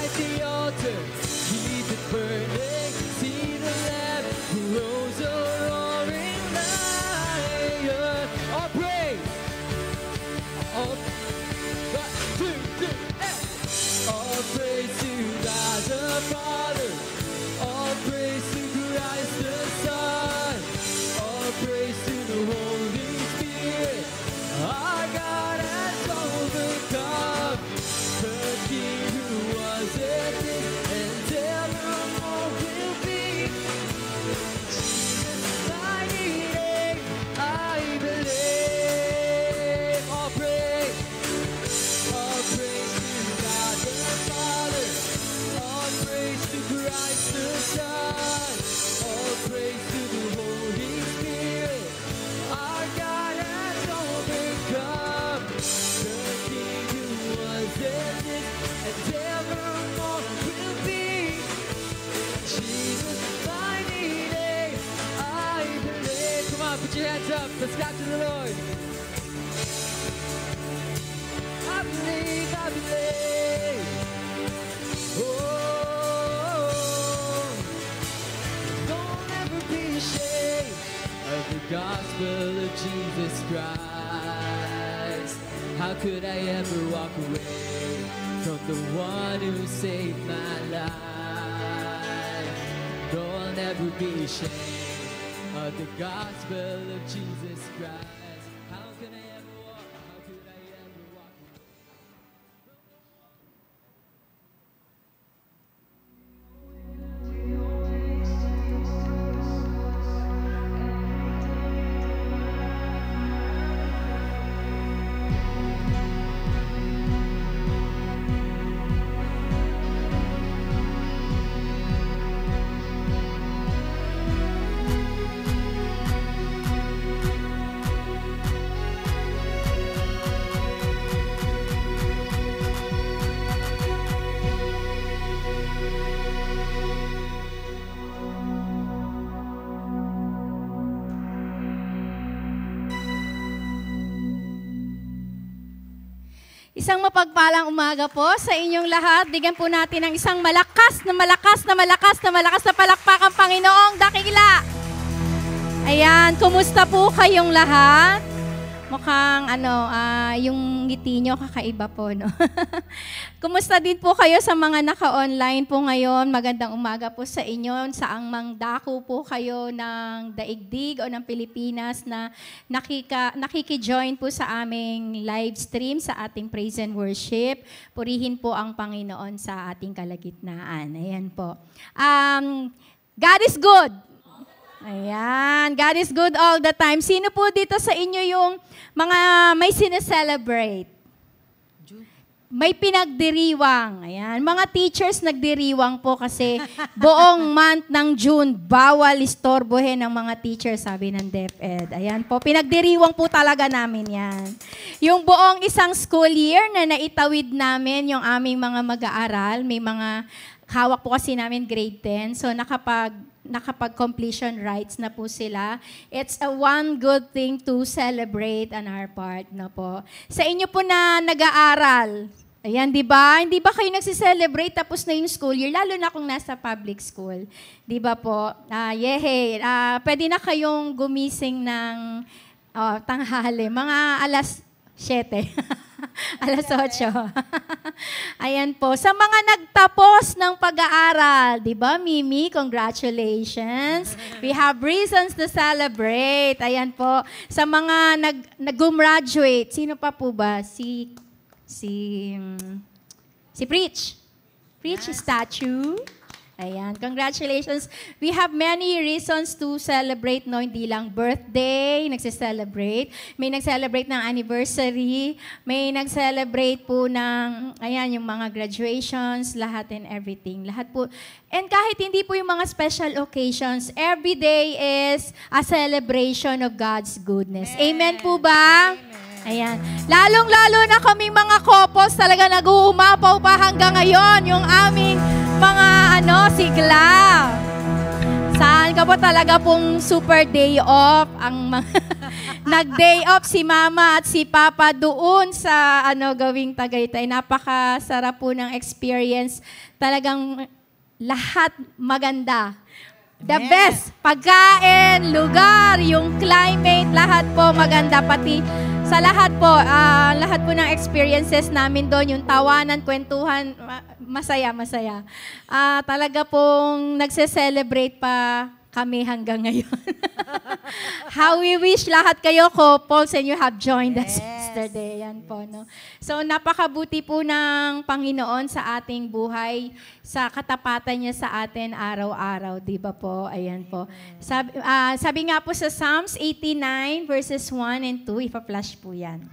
light the altar, keep it burning. See the Lamb who rose a roaring lion. All praise. All praise to God the Father. All praise to Christ the Son. All praise to the Holy Spirit. Our God has overcome. The King who was and is and evermore will be. Jesus, mighty name, I believe. All praise to God the Father. All praise to Christ the Son. All praise to the Holy Spirit. Our God has overcome. The King who was and is and evermore will be. Jesus, mighty name, I believe. Come on, put your hands up. Let's clap to the Lord. I believe, I believe. Oh, don't ever be ashamed of the gospel of Jesus Christ. How could I ever walk away from the one who saved my life? Don't ever be ashamed of the gospel of Jesus Christ. How can I ever walk? How could I ever walk? Isang mapagpalang umaga po sa inyong lahat. Bigyan po natin ng isang malakas na palakpakang Panginoong dakila. Ayan, kumusta po kayong lahat? Mukhang yung ngiti nyo kakaiba po, no? Kumusta din po kayo sa mga naka-online po ngayon? Magandang umaga po sa inyo. Saang mangdako po kayo ng daigdig o ng Pilipinas na nakiki-join po sa aming live stream sa ating praise and worship. Purihin po ang Panginoon sa ating kalagitnaan. Ayan po. God is good. Ayan, God is good all the time. Sino po dito sa inyo yung mga may sineselebrate? May pinagdiriwang. Ayan, mga teachers nagdiriwang po kasi buong month ng June, bawal istorbohin ng mga teachers, sabi ng DepEd. Ayan po, pinagdiriwang po talaga namin yan. Yung buong isang school year na naitawid namin yung aming mga mag-aaral, may mga hawak po kasi namin grade 10, so nakapag-completion rights na po sila. It's a one good thing to celebrate on our part, no po. Sa inyo po na nag-aaral, ayan, di ba? Hindi ba kayo nagsiselebrate tapos na yung school year, lalo na kung nasa public school? Di ba po? Pwede na kayong gumising ng tanghali, mga alas 7. Alas 8. Ayan po. Sa mga nagtapos ng pag-aaral, di ba, Mimi? Congratulations. We have reasons to celebrate. Ayan po. Sa mga nag-graduate, sino pa po ba? Si Preach. Preach statue. Ayan, congratulations. We have many reasons to celebrate, no? Hindi lang birthday, nagsiselebrate. May nag-celebrate ng anniversary. May nag-celebrate po ng, ayan, yung mga graduations, lahat and everything. Lahat po. And kahit hindi po yung mga special occasions, every day is a celebration of God's goodness. Amen po ba? Amen. Ayan. Lalong-lalo na kaming mga couples talaga nag-uumapaw pa hanggang ngayon yung aming mga sigla. Saan ka po talaga pong super day off? Nag-day off si Mama at si Papa doon sa gawing Tagaytay. Napakasarap po ng experience. Talagang lahat maganda. The best. Pagkain, lugar, yung climate, lahat po maganda. Pati sa lahat po ng experiences namin doon, yung tawanan, kwentuhan, masaya. Talaga pong nagse-celebrate pa kami hanggang ngayon. How we wish lahat kayo couples and you have joined us yesterday. Yan po, no? So, napakabuti po ng Panginoon sa ating buhay, sa katapatan niya sa atin araw-araw, di ba po? Ayan po. Sabi nga po sa Psalms 89 verses 1 and 2, ipa-flash po yan.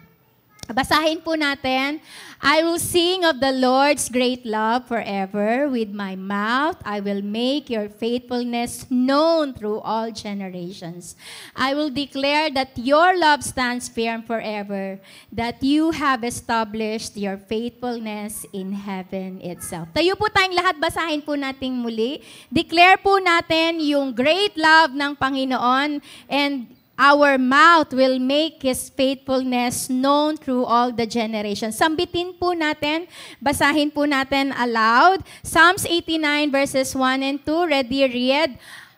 Basahin po natin. I will sing of the Lord's great love forever. With my mouth, I will make your faithfulness known through all generations. I will declare that your love stands firm forever, that you have established your faithfulness in heaven itself. Tayo po tayong lahat, basahin po natin muli. Declare po natin yung great love ng Panginoon, and our mouth will make His faithfulness known through all the generations. Sambitin po natin, basahin po natin aloud. Psalms 89 verses 1 and 2. Ready, read.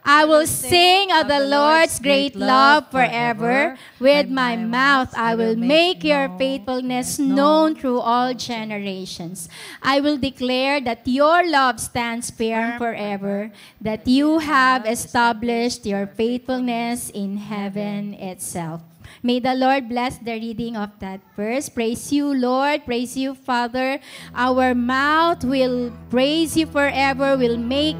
I will sing of the Lord's great love forever. With my mouth, I will make your faithfulness known through all generations. I will declare that your love stands firm forever, that you have established your faithfulness in heaven itself. May the Lord bless the reading of that verse. Praise you, Lord. Praise you, Father. Our mouth will praise you forever, will make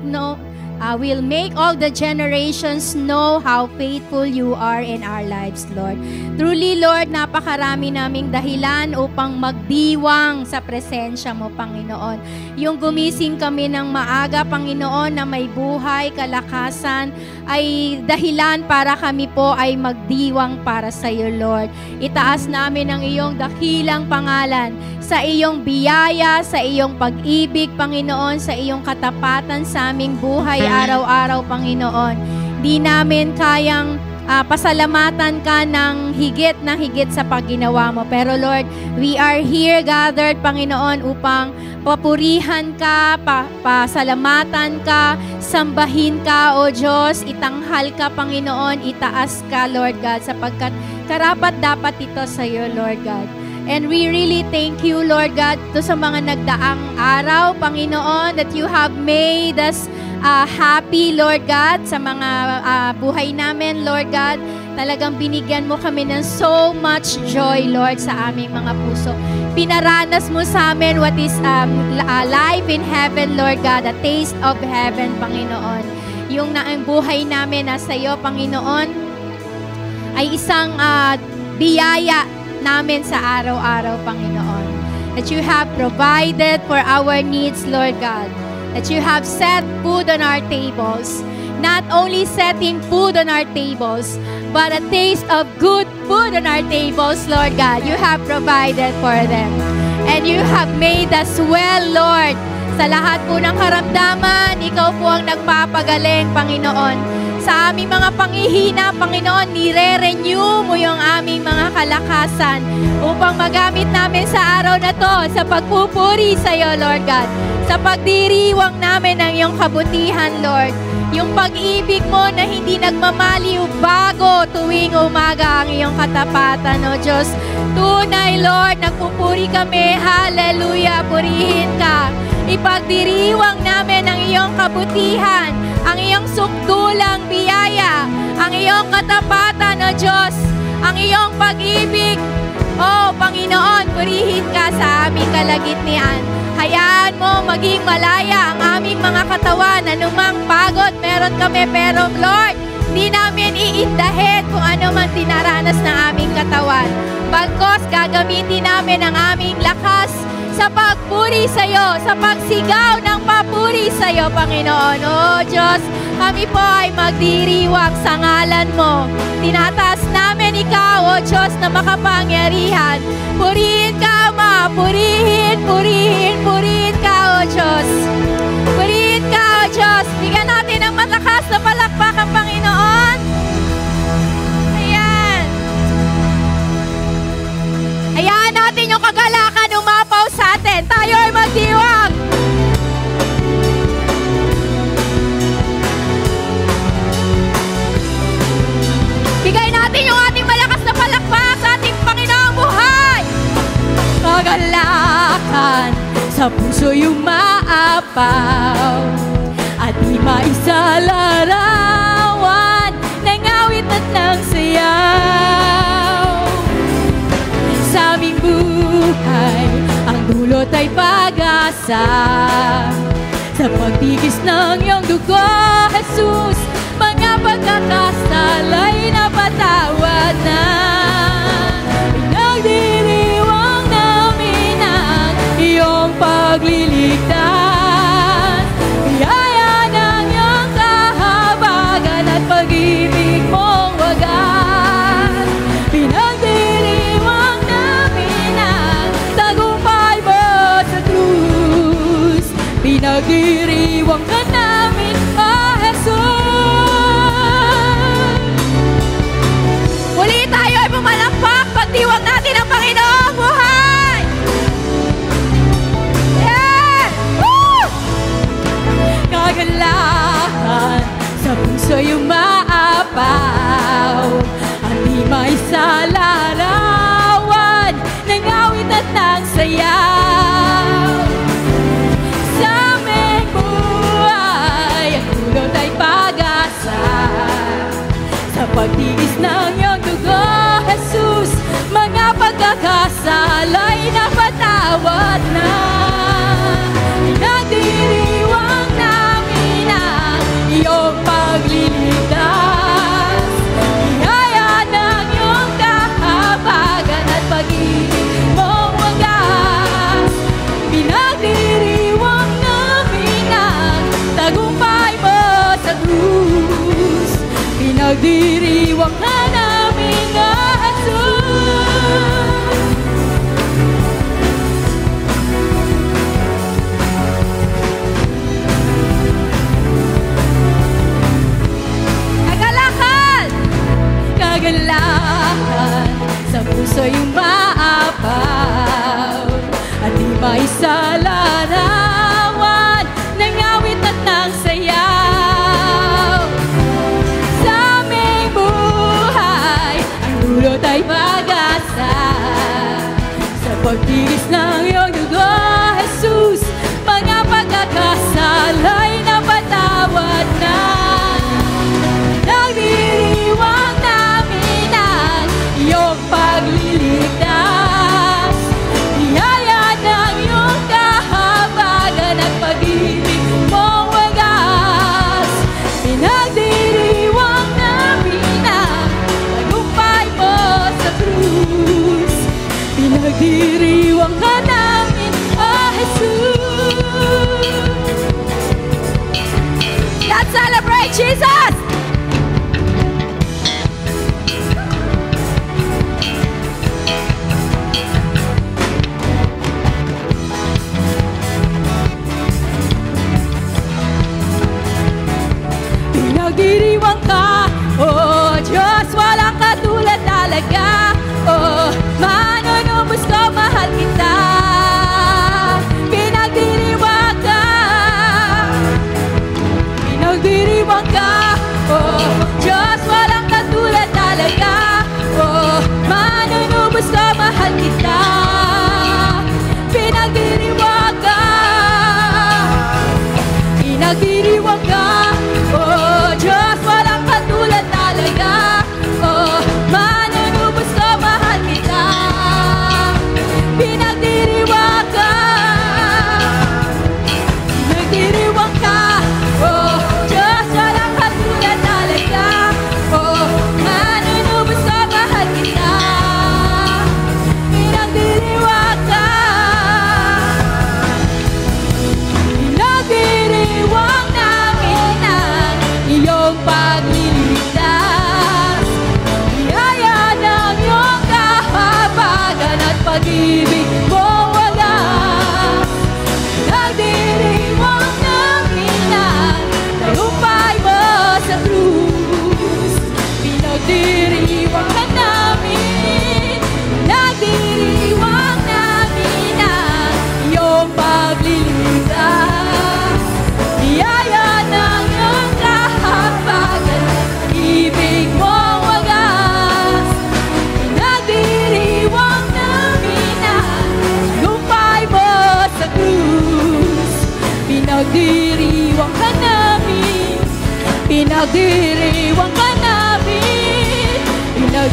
all the generations know how faithful you are in our lives, Lord. Truly, Lord, napakarami naming dahilan upang magdiwang sa presensya mo, Panginoon. Yung gumising kami ng maaga, Panginoon, na may buhay, kalakasan, ay dahilan para kami po ay magdiwang para sa iyo, Lord. Itaas namin ang iyong dakilang pangalan sa iyong biyaya, sa iyong pag-ibig, Panginoon, sa iyong katapatan sa aming buhay araw-araw, Panginoon. Di namin kayang pasalamatan ka ng higit na higit sa pagginawa mo. Pero Lord, we are here gathered, Panginoon, upang papurihan ka, pasalamatan ka, sambahin ka, O Diyos, itanghal ka, Panginoon, itaas ka, Lord God, sapagkat karapat-dapat ito sa iyo, Lord God. And we really thank you, Lord God, to sa mga nagdaang araw, Panginoon, that you have made us happy, Lord God, sa mga buhay namin, Lord God. Talagang binigyan mo kami ng so much joy, Lord, sa aming mga puso. Pinaranas mo sa amin what is life in heaven, Lord God, a taste of heaven, Panginoon. Yung ang buhay namin na sa iyo, Panginoon, ay isang biyaya namin sa araw-araw, Panginoon. That you have provided for our needs, Lord God. That you have set food on our tables. Not only setting food on our tables, but a taste of good food on our tables, Lord God. You have provided for them. And you have made us well, Lord. Sa lahat po ng karamdaman, ikaw po ang nagpapagaling, Panginoon. Sa aming mga panghihina, Panginoon, nire-renew mo yung aming mga kalakasan upang magamit namin sa araw na to sa pagpupuri sa iyo, Lord God. Sa pagdiriwang namin ng iyong kabutihan, Lord. Yung pag-ibig mo na hindi nagmamaliw bago tuwing umaga ang iyong katapatan, O Diyos. Tunay, Lord, nagpupuri kami. Hallelujah, purihin ka. Ipagdiriwang namin ang iyong kabutihan, ang iyong sukdulang biyaya, ang iyong katapatan, O Diyos, ang iyong pag-ibig. O Panginoon, purihin ka sa aming kalagitnaan. Hayaan mo maging malaya ang aming mga katawan. Anumang pagod meron kami, pero Lord, di namin iindahin kung ano man dinaranas ng aming katawan. Bagkos gagamitin namin ang aming lakas sa pagpuri sa iyo, sa pagsigaw ng papuri sa iyo, Panginoon. O Diyos, kami po ay magdiriwang sa ngalan mo. Tinataas namin ikaw, O Diyos, na makapangyarihan. Purihin ka, Ama. Purihin, purihin, purihin ka, O Diyos. Purihin ka, O Diyos. Diyos. Bigyan natin ng malakas na palakpak ang Panginoon. Ayan. Hayaan natin yung kagalakan umapaw sa atin. Tayo ay magdiwang. Bigay natin yung ating malakas na palakpak sa ating Panginoong buhay. Kagalakan sa puso yung maapaw at di maisalarawan ng awit at ng sayaw. Sa aming buhay, ang dulot ay pag-asa. Sa pagtigis ng iyong dugo, Jesus, mga pagkakasal ay napatawad na. Pinagdiriwang namin ang iyong pagliligtas. Biyaya ng iyong kahabagan at pag-ibig mong wagas. Pinagdiriwang namin ang tagumpay mo sa krus. Pinagdiriwang ka namin, O Jesus. Muli tayo ay pumalakpak, pagdiwang natin ang Panginoong buhay. Yeah! Woo! Kagalakan sa puso yung maapaw at di maisalarawan ng awit at ng sayaw. Sa aming buhay, ang dulot ay pag-asa. Sa pagtiis ng iyong dugo, Jesus, mga pagkakasal ay napatawad na. Pinagdiriwang namin ang iyong pagliligtas. Biyaya ng iyong kahabagan at pag-ibig mong wagas. Pinagdiriwang namin ang tagumpay mo sa krus. Pinagdiriwang ka namin, O Jesus. Kagalakan! Kagalakan sa puso yung maapaw at di maisalarawan ng awit at ng sayaw. Sa aming buhay, ang dulot ay pag-asa. Sa pagtiis ng iyong dugo, Jesus, mga pagkakasal ay napatawad na. Nagdiriwang namin ang iyong pagliligtas. Biyaya ng iyong kahabagan at pag-ibig mong wagas. Pinagdiriwang namin ang tagumpay mo sa krus.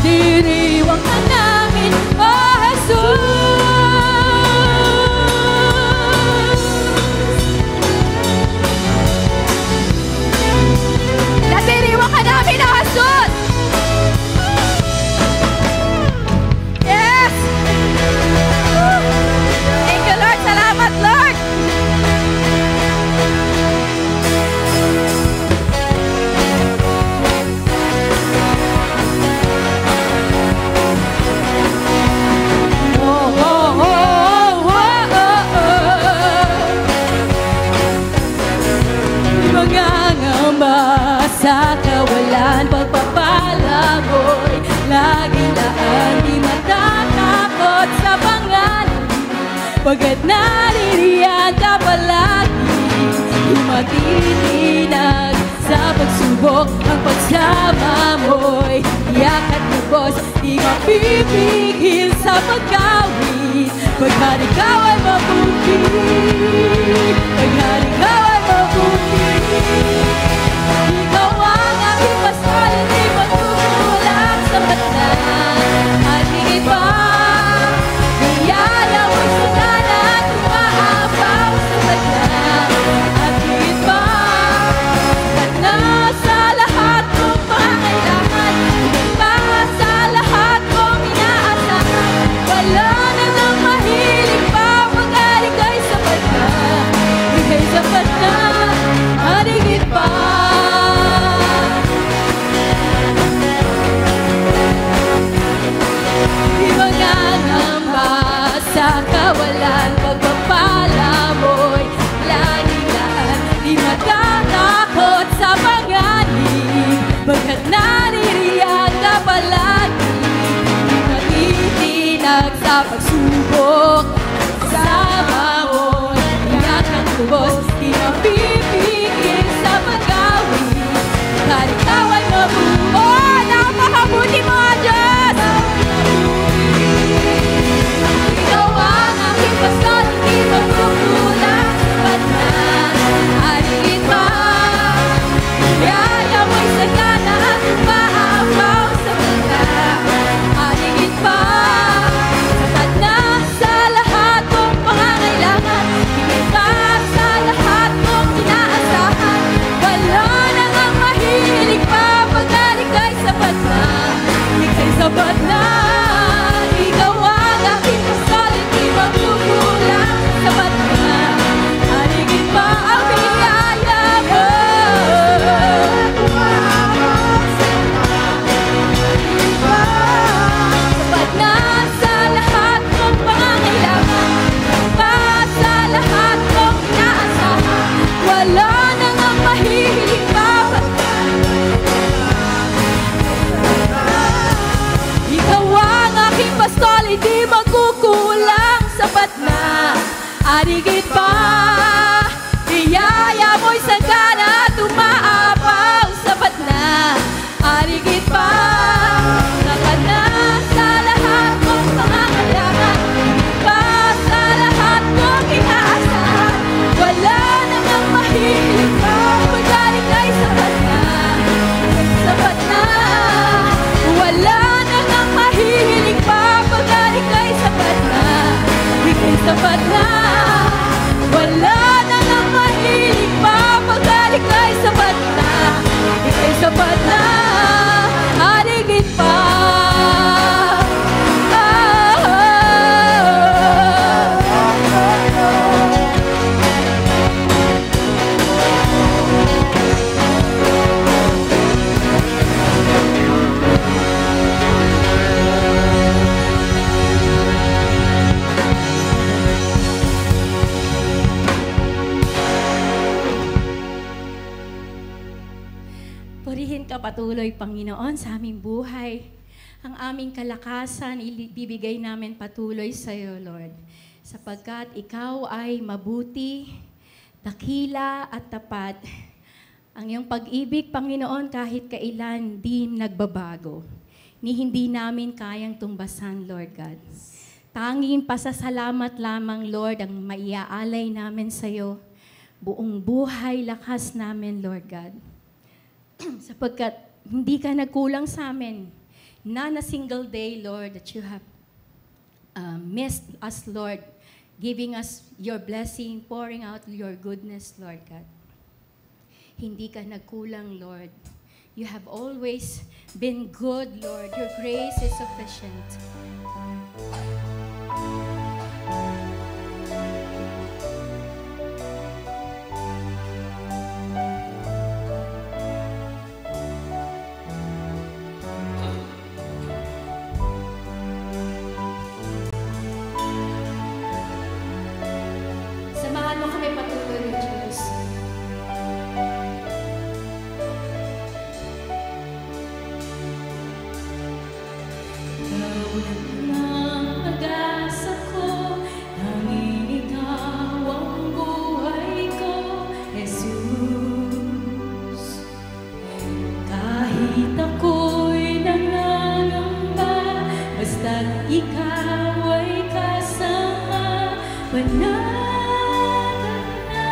diriwang ka namin, O Jesus. Nadiriwang ka namin, O Jesus. Yes! Thank you, Lord. Salamat, Lord. Sa kawalan, pagpapala mo'y laging laan, di matatakot sa pangalan, pagkat naririyan ka palagi, di matitinag sa pagsubok, ang pagsama mo'y iyak at lubos, di mapipigil sa pagkawin, pagkat ikaw ay mabuti, pagkat ikaw ay mabuti. Ikaw ang aking pasal, hindi magkukulang sa mata. At higit pa, biyaya mo'y sagana at umaapaw sa mata. At higit pa, sapat na sa lahat kong pangailangan, higit pa sa lahat kong inaasahan. Wala na nang mahilig pa, pag-alig kay sapat na, ika'y sapat na, at higit pa. Sa kawalan, pagpapala mo'y laging laan, di matatakot sa panganib, pagkat naririyan ka palagi, di matitinag sa pagsubok, kasama mo'y iyak ang lubos, di mapipigil sa pagkawin, kahit ikaw ay mabuti. Oh, napakabuti mo, Diyos! Ikaw ang aking pasal, di magkukulang sapat na. At higit pa, biyaya mo'y sagana at umaapaw sa mata. At higit pa, sapat na sa lahat kong pangangailangan, higit pa sa lahat kong inaasahan. Wala na ngang mahilig pa, pag-alig kay sapat na, ika'y sapat na. Ikaw ang aking pasal, di magkukulang sapat na. At higit pa ang biyaya mo. Sapat na sa lahat kong pangangailangan, pa sa lahat kong inaasahan. Wala na ngang mahilig pa, ikaw ang aking pastol, hindi magkukulang sapat na. At higit pa, biyaya mo'y sagana at umaapaw sapat na. At higit pa, sapat na sa lahat kong pangangailangan, pa sa lahat kong inaasahan. Wala na ngang mahilig pa, pag-alig ay sapat na, sapat na. Wala na ngang mahilig pa, pag-alig ay sapat na, ika'y sapat na. Wala na ngang mahilig pa, pag-alig ay sapat na, ika'y sapat na. At higit pa. Purihin ka patuloy, Panginoon, sa aming buhay. Ang aming kalakasan, ibibigay namin patuloy sa iyo, Lord. Sapagkat ikaw ay mabuti, dakila at tapat. Ang iyong pag-ibig, Panginoon, kahit kailan di nagbabago. Ni hindi namin kayang tumbasan, Lord God. Tanging pasasalamat lamang, Lord, ang maiaalay namin sa iyo. Buong buhay, lakas namin, Lord God. Sapagkat hindi ka nagkulang sa amin. Not a single day, Lord, that you have missed us, Lord, giving us your blessing, pouring out your goodness, Lord God. Hindi ka nagkulang, Lord. You have always been good, Lord. Your grace is sufficient. Samahan mo kami patuloy, Lord Jesus. Ikaw lang ang pag-asa ko, tanging ikaw ang buhay ko, Jesus. Kahit ako'y nangangamba, basta't ikaw ay kasama, panatag na.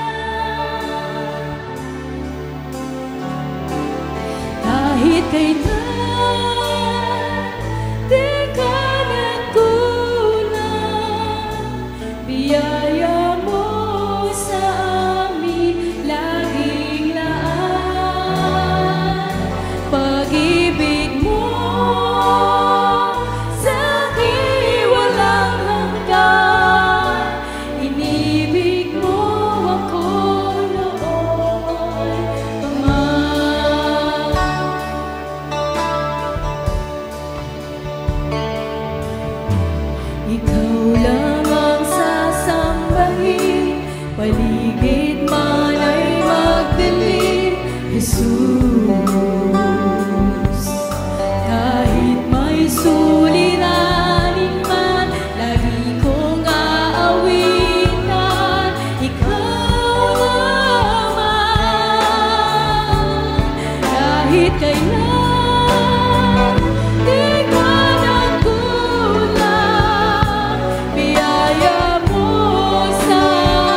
Kahit kailan di ka nagkulang, biyaya mo sa amin laging laan. Pag-ibig mo sa akin walang hanggan, inibig mo ako noon pa man. Ikaw lang ang sasambahin, paligid man ay magdilim, Jesus. Kahit may suliranin man, lagi kong aawitan, ikaw naman. Kahit kailan di ka nagkulang, biyaya mo sa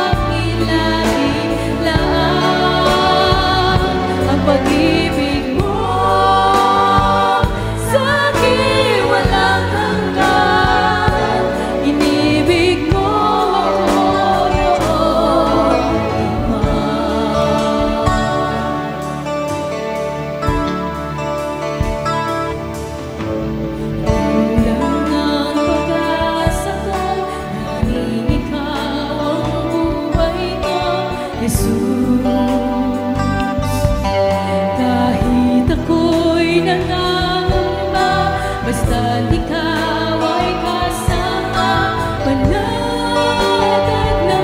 akin laging laan. Ang pag-ibig mo sa akin walang hanggan, inibig mo ako noon pa man. Lang ang pag-asa ko, tanging ikaw ang buhay ko, Jesus. Kahit ako'y nangangamba, basta't ikaw ay kasama, panatag na.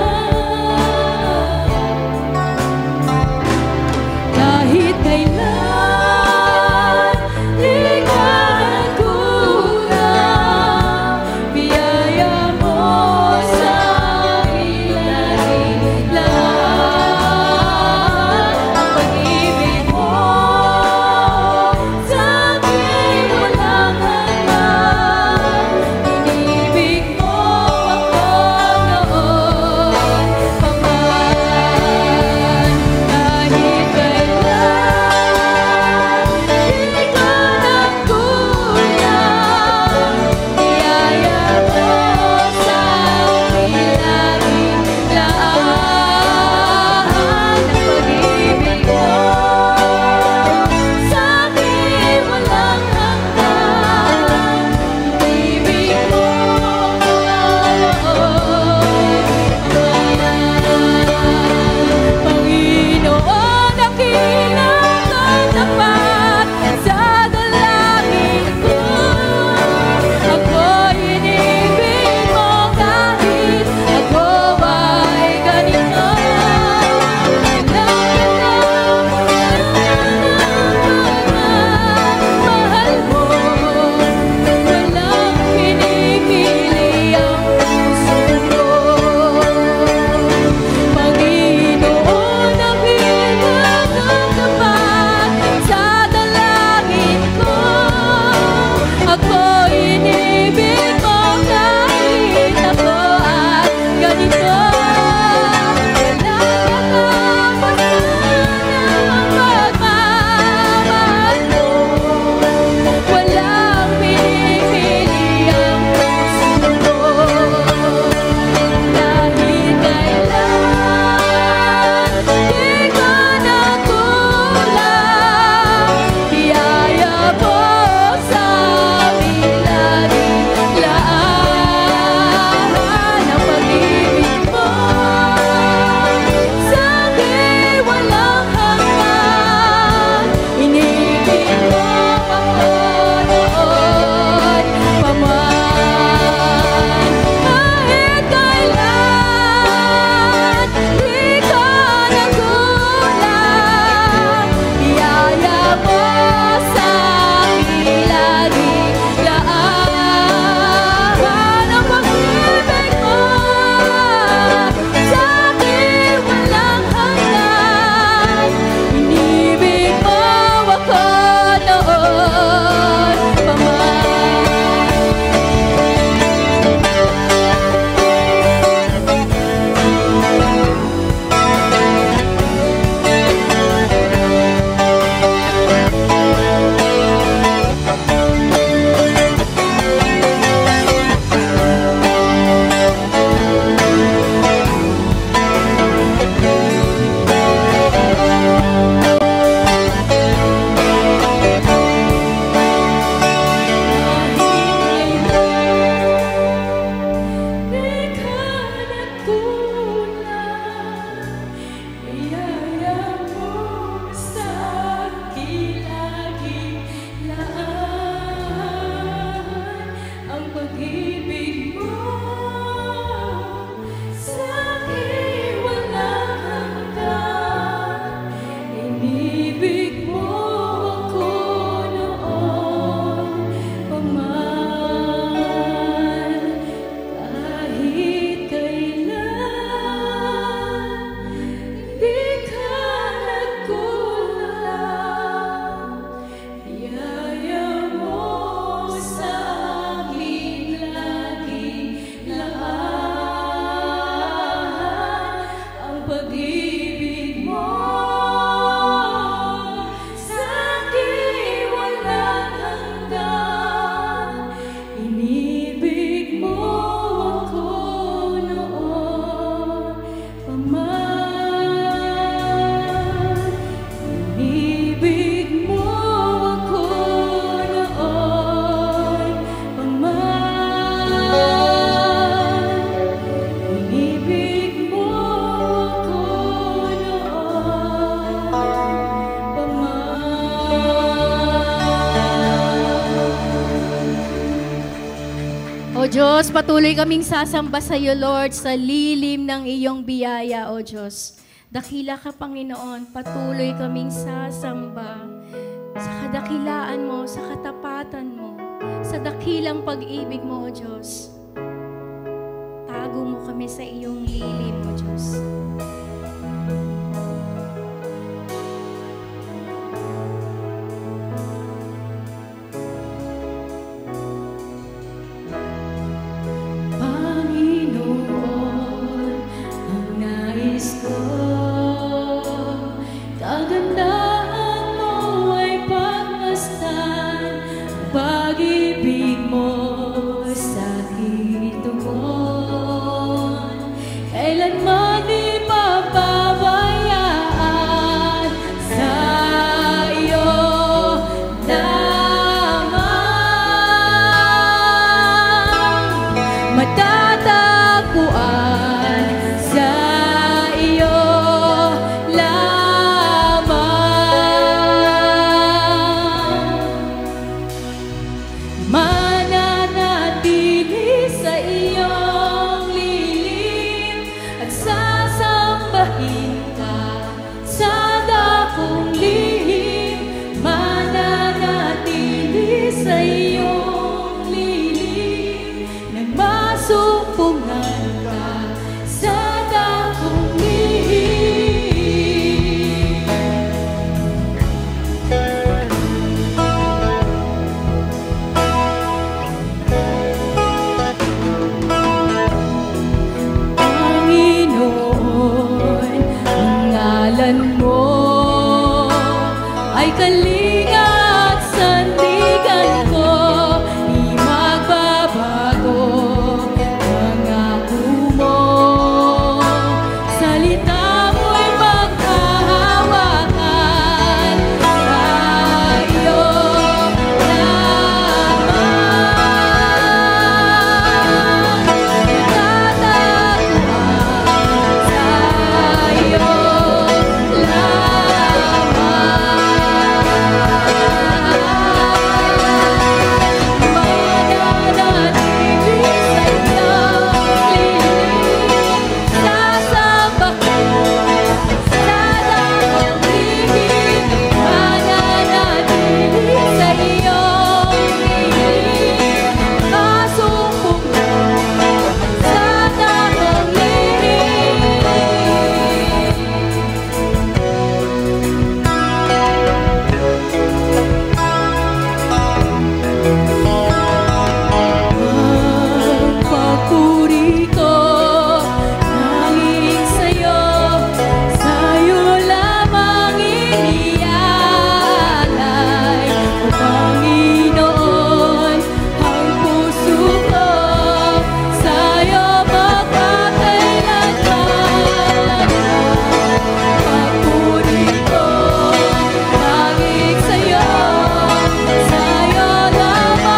Kahit kailan di ka nagkulang, biyaya mo sa akin laging laan. Ang pag-ibig mo sa akin walang hanggan, Diyos, patuloy kaming sasamba sa iyo, Lord, sa lilim ng iyong biyaya, O Diyos. Dakila ka, Panginoon, patuloy kaming sasamba sa kadakilaan mo, sa katapatan mo, sa dakilang pag-ibig mo, O Diyos. Tago mo kami sa iyong lilim, O Diyos. Panginoon, ang nais ko, kagandahan mo ay pagmasdan, ang pag-ibig mo sa aking tugon, kailanman di papabayaan sa iyo lamang. Matatagpuan sa iyo lamang. Mananatili sa iyong lilim at sasambahin ka sa dakong lihim. Mananatili sa iyong lilim, nagmasumpungan ka sa dakong lihim. Panginoon, ang ngalan mo ay kalinga at sandigan ko, di magbabago. Pangako mo, salita mo'y magkahawakan tayo lamang. Matatagpuan sa iyo pagpuri ko nanging sa'yo, sa'yo lamang inialay. O Panginoon, ang puso ko sa'yo magpakailanman. Pagpuri ko nanging sa'yo, sa'yo lamang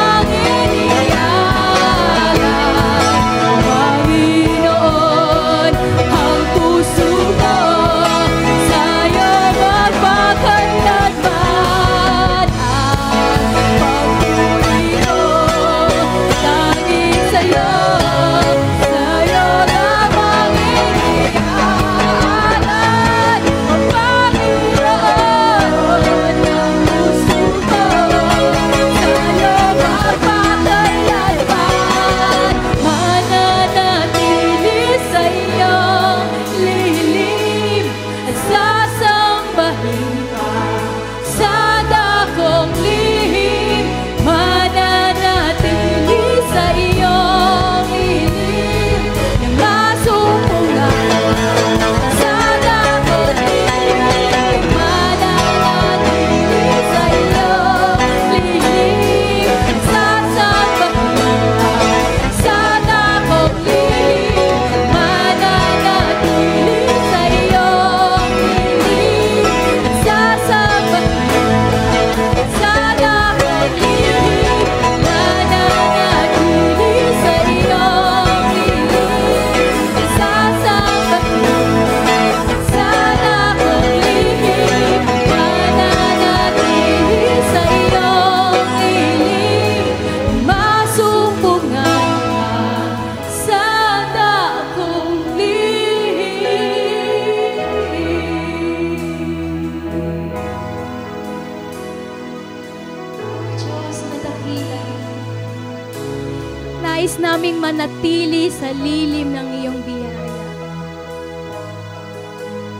Nais naming manatili sa lilim ng iyong biyaya.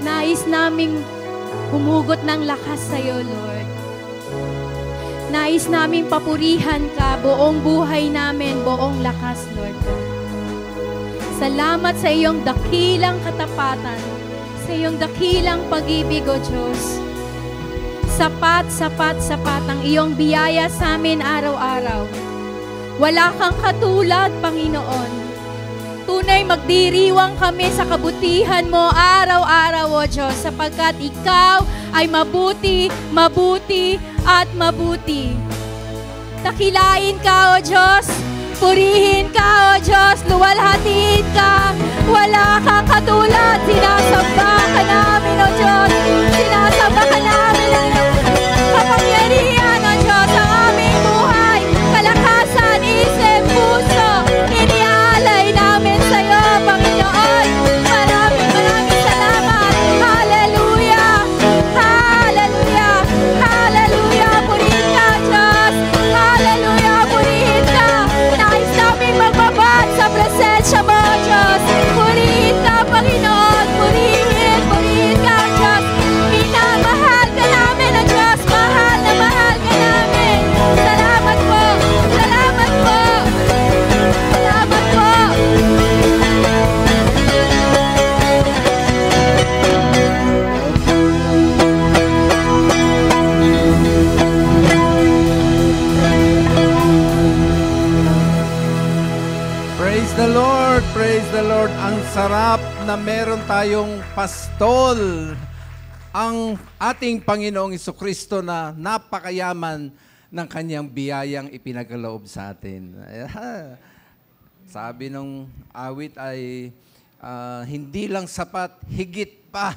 Nais naming humugot ng lakas sa iyo, Lord. Nais naming papurihan ka buong buhay namin, buong lakas, Lord. Salamat sa iyong dakilang katapatan, sa iyong dakilang pag-ibig, O Diyos. Sapat, sapat, sapat ang iyong biyaya sa amin araw-araw. Wala kang katulad, Panginoon. Tunay magdiriwang kami sa kabutihan mo araw-araw, O Diyos, sapagkat ikaw ay mabuti, mabuti, at mabuti. Dakilain ka, O Diyos. Purihin ka, O Diyos. Luwalhatiin ka. Wala kang katulad. Sinasamba ka namin, O Diyos. Sinasamba ka namin ang iyong kapangyarihan, O Diyos, ang aming buhay, kalakasan, isip, puso. Iniaalay namin sa iyo, Panginoon. Maraming maraming salamat. Hallelujah! Hallelujah! Hallelujah! Purihin ka, Diyos. Hallelujah! Purihin ka. Nais namin magbabad sa presensya mo, Diyos. Purihin ka, Panginoon. Purihin, purihin ka, Diyos. Minamahal ka namin, O Diyos. Mahal na mahal ka namin. Salamat po. Salamat po. Salamat po. Praise the Lord! Praise the Lord! Ang sarap na meron tayong pastol. Ang ating Panginoong Jesucristo na napakayaman ng kanyang biyayang ipinagaloob sa atin. Sabi nung awit ay hindi lang sapat, higit pa.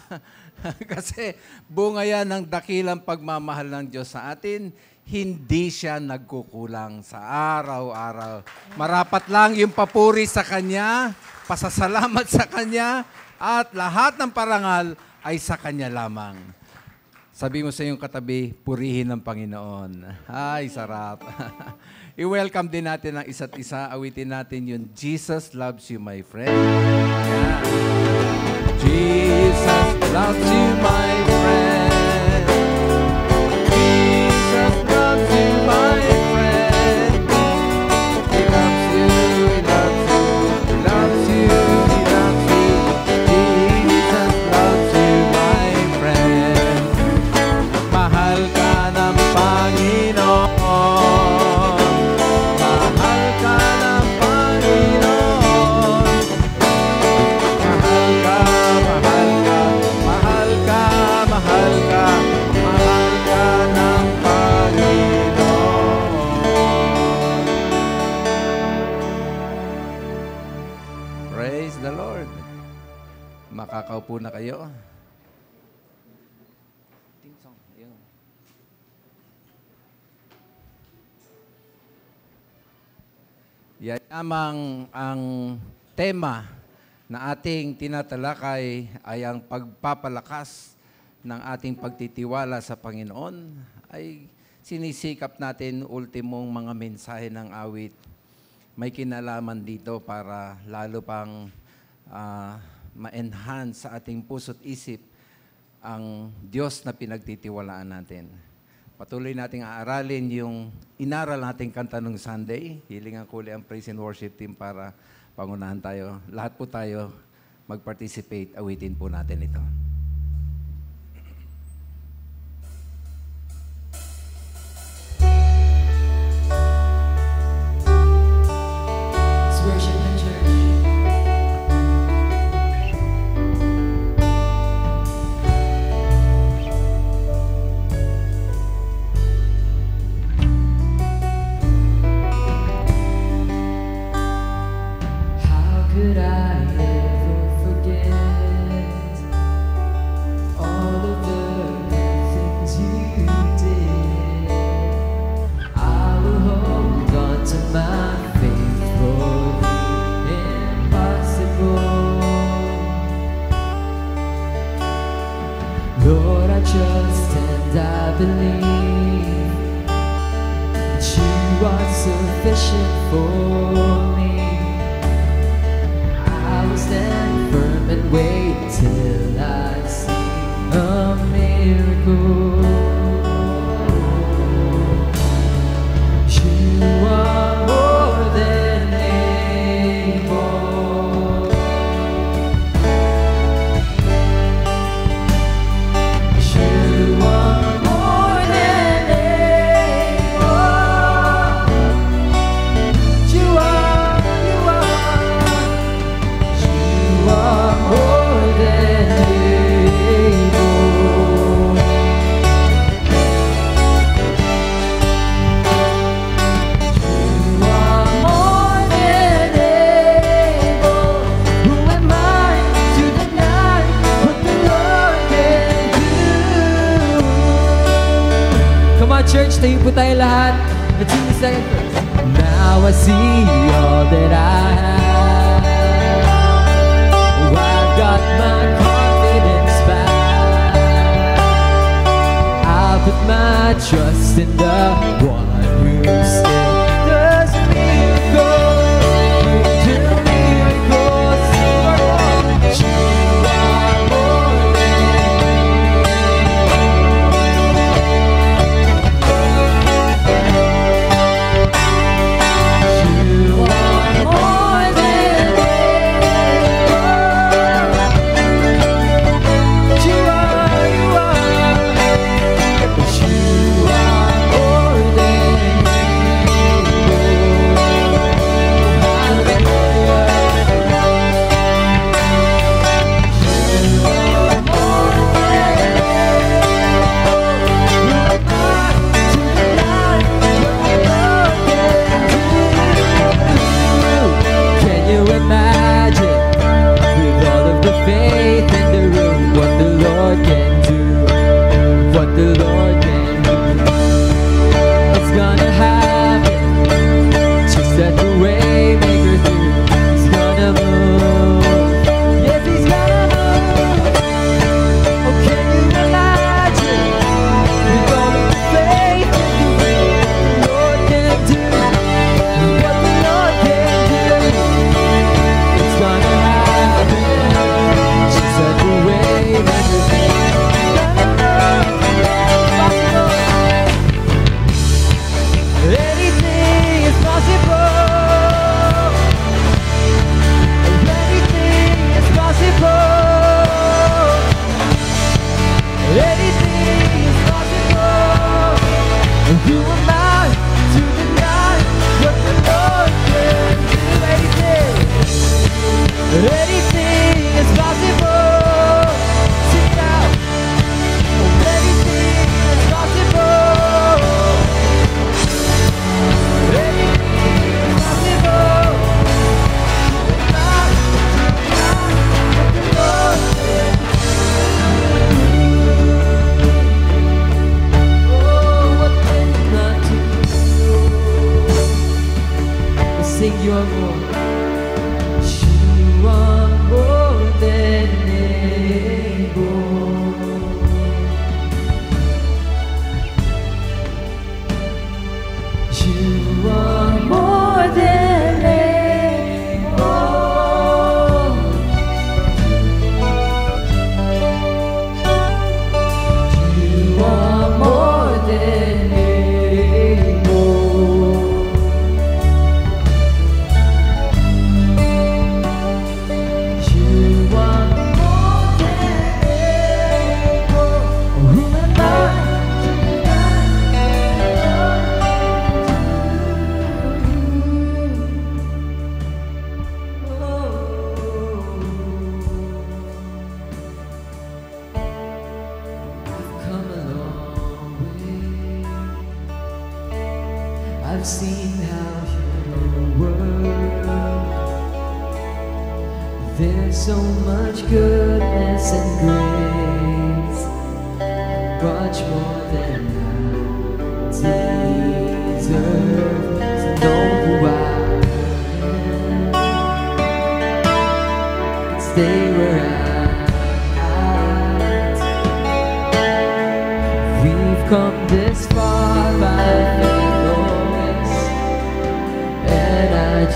Kasi bunga yan ng dakilang pagmamahal ng Diyos sa atin. Hindi siya nagkukulang sa araw-araw. Marapat lang yung papuri sa Kanya, pasasalamat sa Kanya, at lahat ng parangal ay sa Kanya lamang. Sabi mo sa iyong katabi, purihin ng Panginoon. Ay, sarap. I-welcome din natin ang isa't isa. Awitin natin yung Jesus loves you, my friend. Yeah. Jesus loves you, my friend. Makakaupo na kayo. Yayamang ang tema na ating tinatalakay ay ang pagpapalakas ng ating pagtitiwala sa Panginoon. Ay sinisikap natin ultimong mga mensahe ng awit. May kinalaman dito para lalo pang ma-enhance sa ating puso't isip ang Diyos na pinagtitiwalaan natin. Patuloy nating aaralin yung inaral nating kanta nung Sunday. Hilingan ko ang praise and worship team para pangunahan tayo. Lahat po tayo mag-participate. Awitin po natin ito. Could I ever forget sufficient for me. I will stand firm and wait till I see a miracle. You are more than able. You are more than able. You are more than able. Church, tayo po tayo lahat. Let's sing the second verse. Now I see all that I have. Oh, I've got my confidence back. I'll put my trust in the one who still does miracles. Do miracles. You are more than I've seen how you work. There's so much goodness and grace, much more than I deserve. To know who I am, stay where I'm at. We've come this far by faith.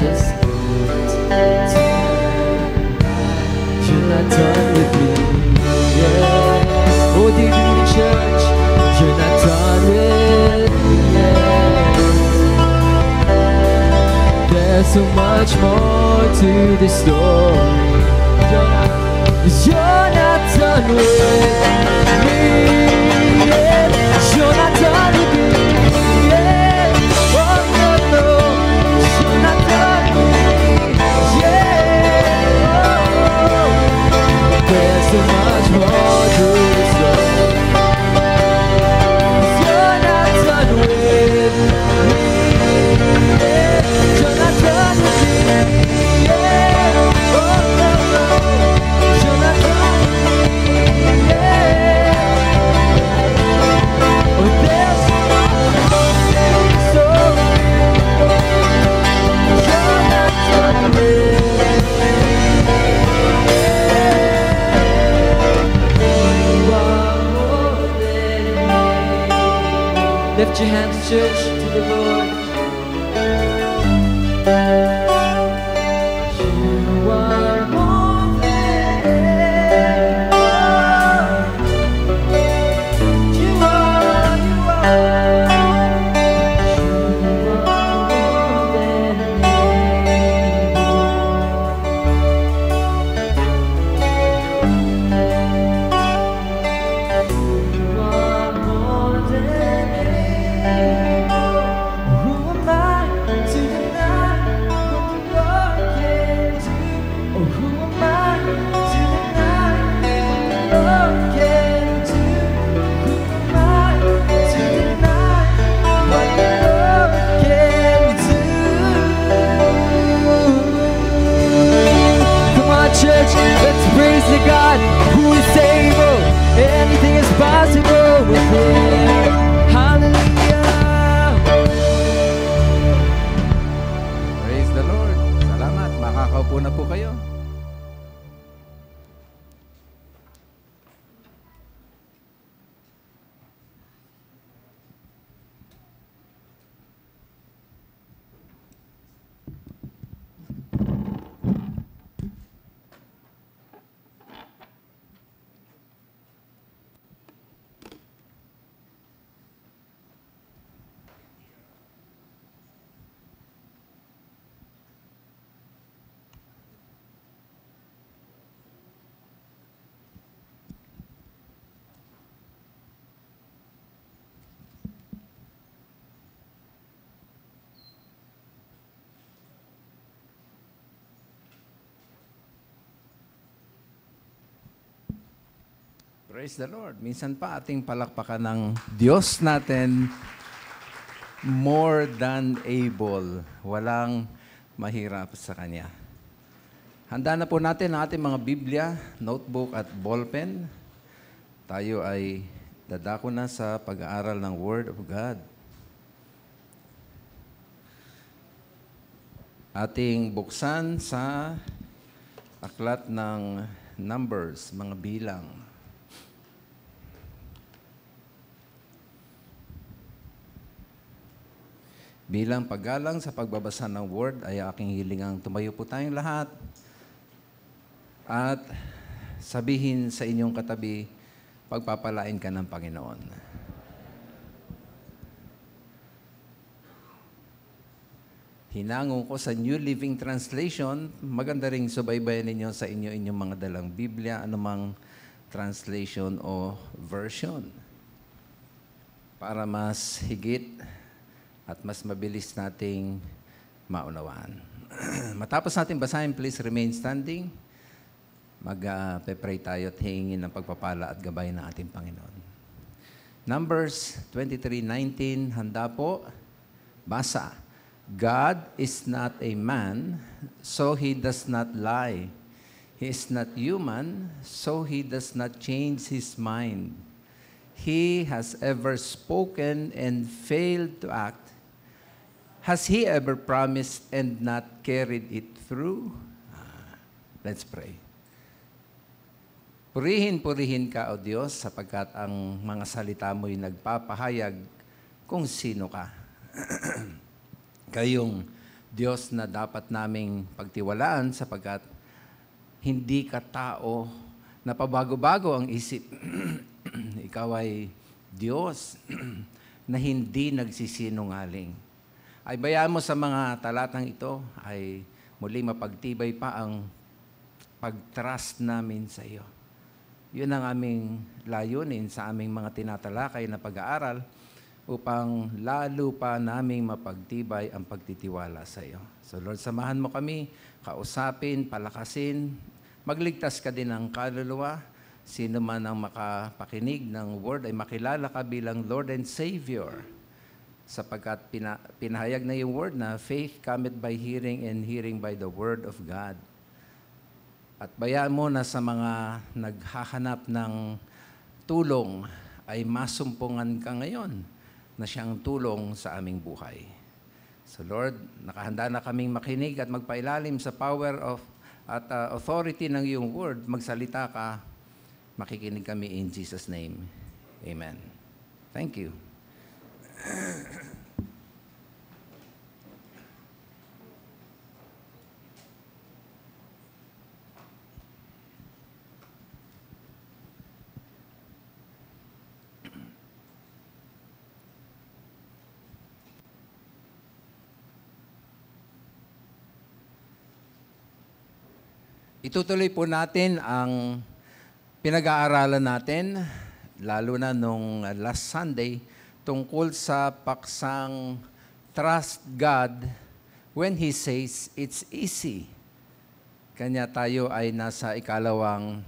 just you're not done with me. Yeah. Oh, dear community church, you're not done with me yet. There's so much more to this story. You're not done with me yet. You're not done with me yet. Oh no, no, you're not done with me yet. Oh, there's so much more to the story. You're not done with me yet. You're not done with me yet. Oh no, no, you're not done with me yet. Oh, there's so much more to the story. You're not done with me yet. You are more than me. Lift your hands, church, to the Lord. You are more than you are, you are. You are more than you are more than able. Who am I to deny what the Lord can do? Oh, who am I to deny what the Lord can do? Who am I to deny what the Lord can do? Come on, church, let's praise the God who is able. Anything is possible with Him. Hallelujah. Praise the Lord. Salamat. Makakaupo na po kayo. Praise the Lord. Minsan pa ating palakpakan ng Diyos natin, more than able. Walang mahirap sa Kanya. Handa na po natin ang ating mga Biblia, notebook at ballpen. Tayo ay dadako na sa pag-aaral ng Word of God. Ating buksan sa aklat ng Numbers, mga bilang. Bilang paggalang sa pagbabasa ng Word ay aking hilingang tumayo po tayong lahat at sabihin sa inyong katabi, pagpapalain ka ng Panginoon. Hinango ko sa New Living Translation, maganda ring subaybayan ninyo sa inyong mga dalang Biblia, anumang translation o version, para mas higit at mas mabilis nating maunawaan. Matapos natin basahin, please remain standing. Mag-pray tayo at hingin ng pagpapala at gabay ng ating Panginoon. Numbers 23:19, handa po. Basa. God is not a man, so He does not lie. He is not human, so He does not change His mind. He has ever spoken and failed to act. Has He ever promised and not carried it through? Let's pray. Purihin ka, O Diyos, sapagkat ang mga salita mo'y nagpapahayag kung sino ka. Kayong Diyos na dapat naming pagtiwalaan sapagkat hindi ka tao na pabago-bago ang isip. Ikaw ay Diyos na hindi nagsisinungaling. Ay bayaan mo sa mga talatang ito ay muli mapagtibay pa ang pag-trust namin sa iyo. Yun ang aming layunin sa aming mga tinatalakay na pag-aaral upang lalo pa naming mapagtibay ang pagtitiwala sa iyo. So Lord, samahan mo kami, kausapin, palakasin, magligtas ka din ng kaluluwa. Sino man ang makapakinig ng word ay makilala ka bilang Lord and Savior. Sapagkat pinahayag na yung word na faith cometh by hearing and hearing by the word of God. At bayaan mo na sa mga naghahanap ng tulong ay masumpungan ka ngayon na siyang tulong sa aming buhay. So Lord, nakahanda na kaming makinig at magpailalim sa power of at authority ng iyong word. Magsalita ka, makikinig kami in Jesus' name. Amen. Thank you. Itutuloy po natin ang pinag-aaralan natin, lalo na nung last Sunday, tungkol sa paksang trust God when He says it's easy. Kanya tayo ay nasa ikalawang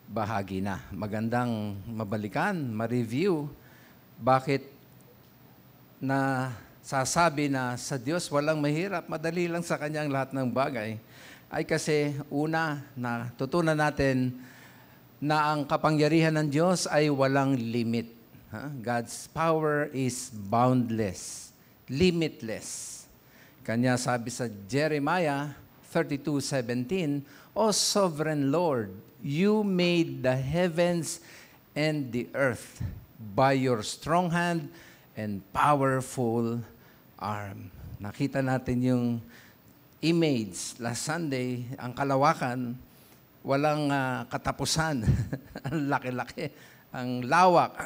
bahagi na. Magandang mabalikan, ma-review, bakit na sasabi na sa Diyos walang mahirap, madali lang sa Kanyang lahat ng bagay. Ay kasi una, na tutunan natin na ang kapangyarihan ng Diyos ay walang limit. God's power is boundless, limitless. Kanya sabi sa Jeremiah 32:17, O Sovereign Lord, you made the heavens and the earth by your strong hand and powerful arm. Nakita natin yung image last Sunday, ang kalawakan, walang katapusan. Ang laki-laki, ang lawak.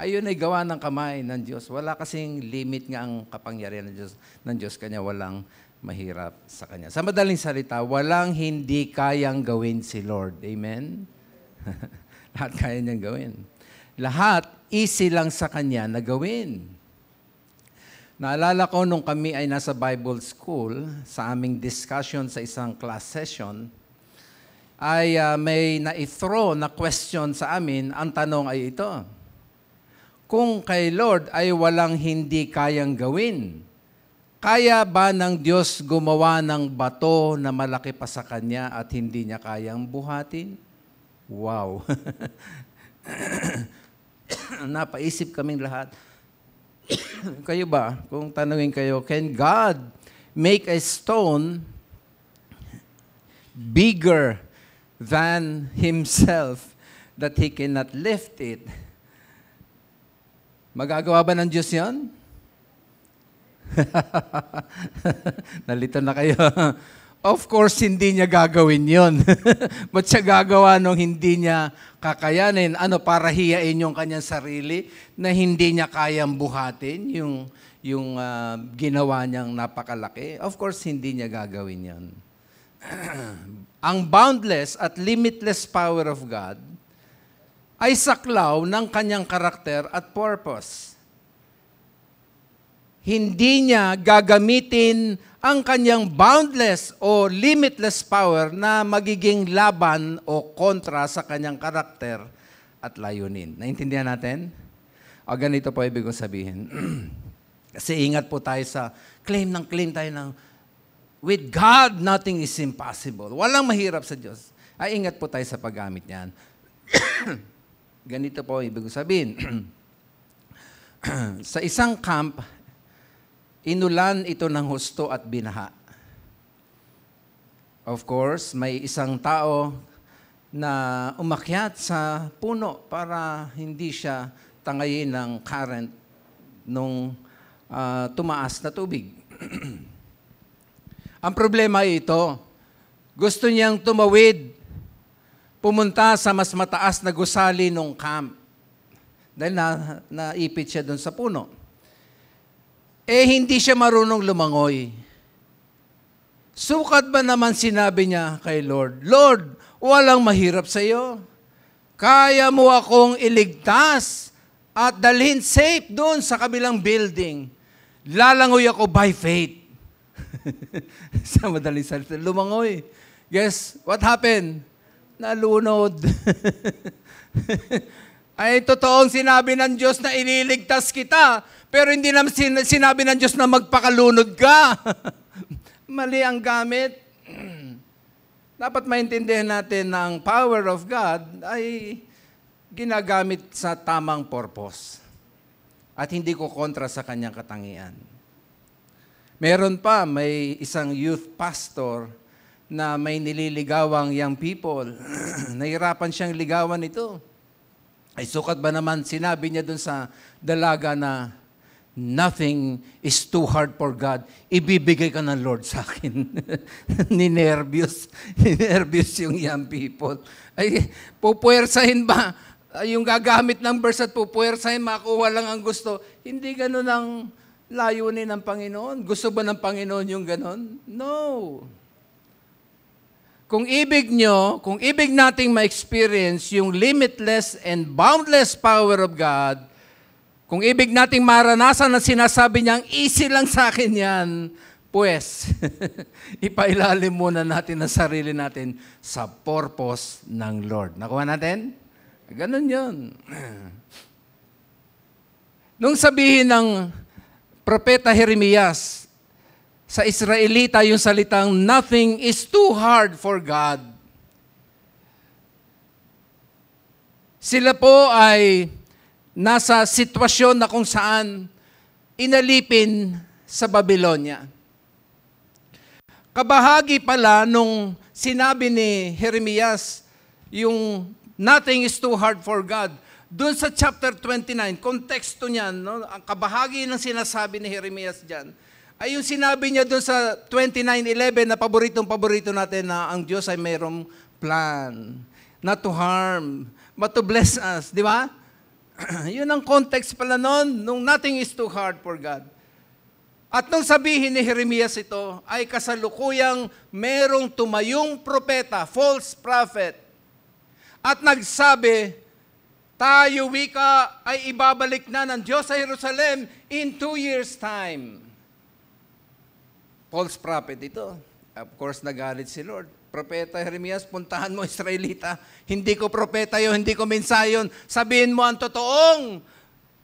Ayun ay gawa ng kamay ng Diyos. Wala kasing limit nga ang kapangyarihan ng Diyos. Kanya walang mahirap sa Kanya. Sa madaling salita, walang hindi kayang gawin si Lord. Amen? Lahat kaya niyang gawin. Lahat easy lang sa Kanya na gawin. Naalala ko nung kami ay nasa Bible School, sa aming discussion sa isang class session, ay may na-throw na question sa amin. Ang tanong ay ito, kung kay Lord ay walang hindi kayang gawin, kaya ba ng Diyos gumawa ng bato na malaki pa sa Kanya at hindi niya kayang buhatin? Wow! Napaisip kaming lahat. Kayo ba? Kung tanungin kayo, can God make a stone bigger than Himself that He cannot lift it? Magagawa ba ng Diyos yan? Nalito na kayo. Of course, hindi niya gagawin yon. Ba't siya gagawa nung hindi niya kakayanin? Ano, para hiyain yung kanyang sarili na hindi niya kayang buhatin yung ginawa niyang napakalaki? Of course, hindi niya gagawin yon. Ang boundless at limitless power of God ay saklaw ng kanyang karakter at purpose. Hindi niya gagamitin ang kanyang boundless o limitless power na magiging laban o kontra sa kanyang karakter at layunin. Naintindihan natin? O ganito po ibig kong sabihin. Kasi ingat po tayo sa claim tayo ng with God, nothing is impossible. Walang mahirap sa Diyos. Ay ingat po tayo sa paggamit niyan. Ganito po ibig kong sabihin. Sa isang camp, inulan ito ng husto at binaha. Of course, may isang tao na umakyat sa puno para hindi siya tangayin ng current nung tumaas na tubig. Ang problema ay ito. Gusto niyang tumawid, pumunta sa mas mataas na gusali ng camp. Dahil naipit siya doon sa puno. Hindi siya marunong lumangoy. Sukat ba naman sinabi niya kay Lord, Lord, walang mahirap sa iyo. Kaya mo akong iligtas at dalhin safe doon sa kabilang building. Lalangoy ako by faith. Sa madaling salita, lumangoy. Guess what happened? Nalunod. Ay, totoong sinabi ng Diyos na ililigtas kita, pero hindi naman sinabi ng Diyos na magpakalunod ka. Mali ang gamit. Dapat maintindihan natin na ang power of God ay ginagamit sa tamang purpose at hindi ko kontra sa kanyang katangian. Meron pa, may isang youth pastor na may nililigawang young people. Nahirapan siyang ligawan ito. Ay sukat ba naman sinabi niya dun sa dalaga na nothing is too hard for God. Ibibigay ka ng Lord sa akin. Ninervyos yung young people. Ay, pupuwersahin ba? Yung gagamit ng verse at pupuwersahin, makuha lang ang gusto. Hindi ganun ang layunin ng Panginoon. Gusto ba ng Panginoon yung ganun? No. Kung ibig nating ma-experience yung limitless and boundless power of God, kung ibig nating maranasan na sinasabi niyang, easy lang sa akin yan, pues, ipailalim muna natin ang sarili natin sa purpose ng Lord. Nakuha natin? Ganun yun. Nung sabihin ng Propeta Jeremias sa Israelita yung salitang, nothing is too hard for God. Sila po ay nasa sitwasyon na kung saan inalipin sa Babylonia. Kabahagi pala nung sinabi ni Jeremias yung nothing is too hard for God. Doon sa chapter 29, konteksto niyan, no? Ang kabahagi ng sinasabi ni Jeremias dyan, ay yung sinabi niya doon sa 29:11 na paboritong-paborito natin na ang Diyos ay mayroong plan, not to harm, but to bless us. Di ba? Yun ang context pala noon, nung nothing is too hard for God. At nung sabihin ni Jeremias ito, ay kasalukuyang merong tumayong propeta, false prophet, at nagsabi, tayo wika ay ibabalik na ng Diyos sa Jerusalem in 2 years' time. False prophet ito. Of course, nagalit si Lord. Propeta Jeremias, puntahan mo Israelita. Hindi ko propeta yun, hindi ko mensahe yun. Sabihin mo ang totoong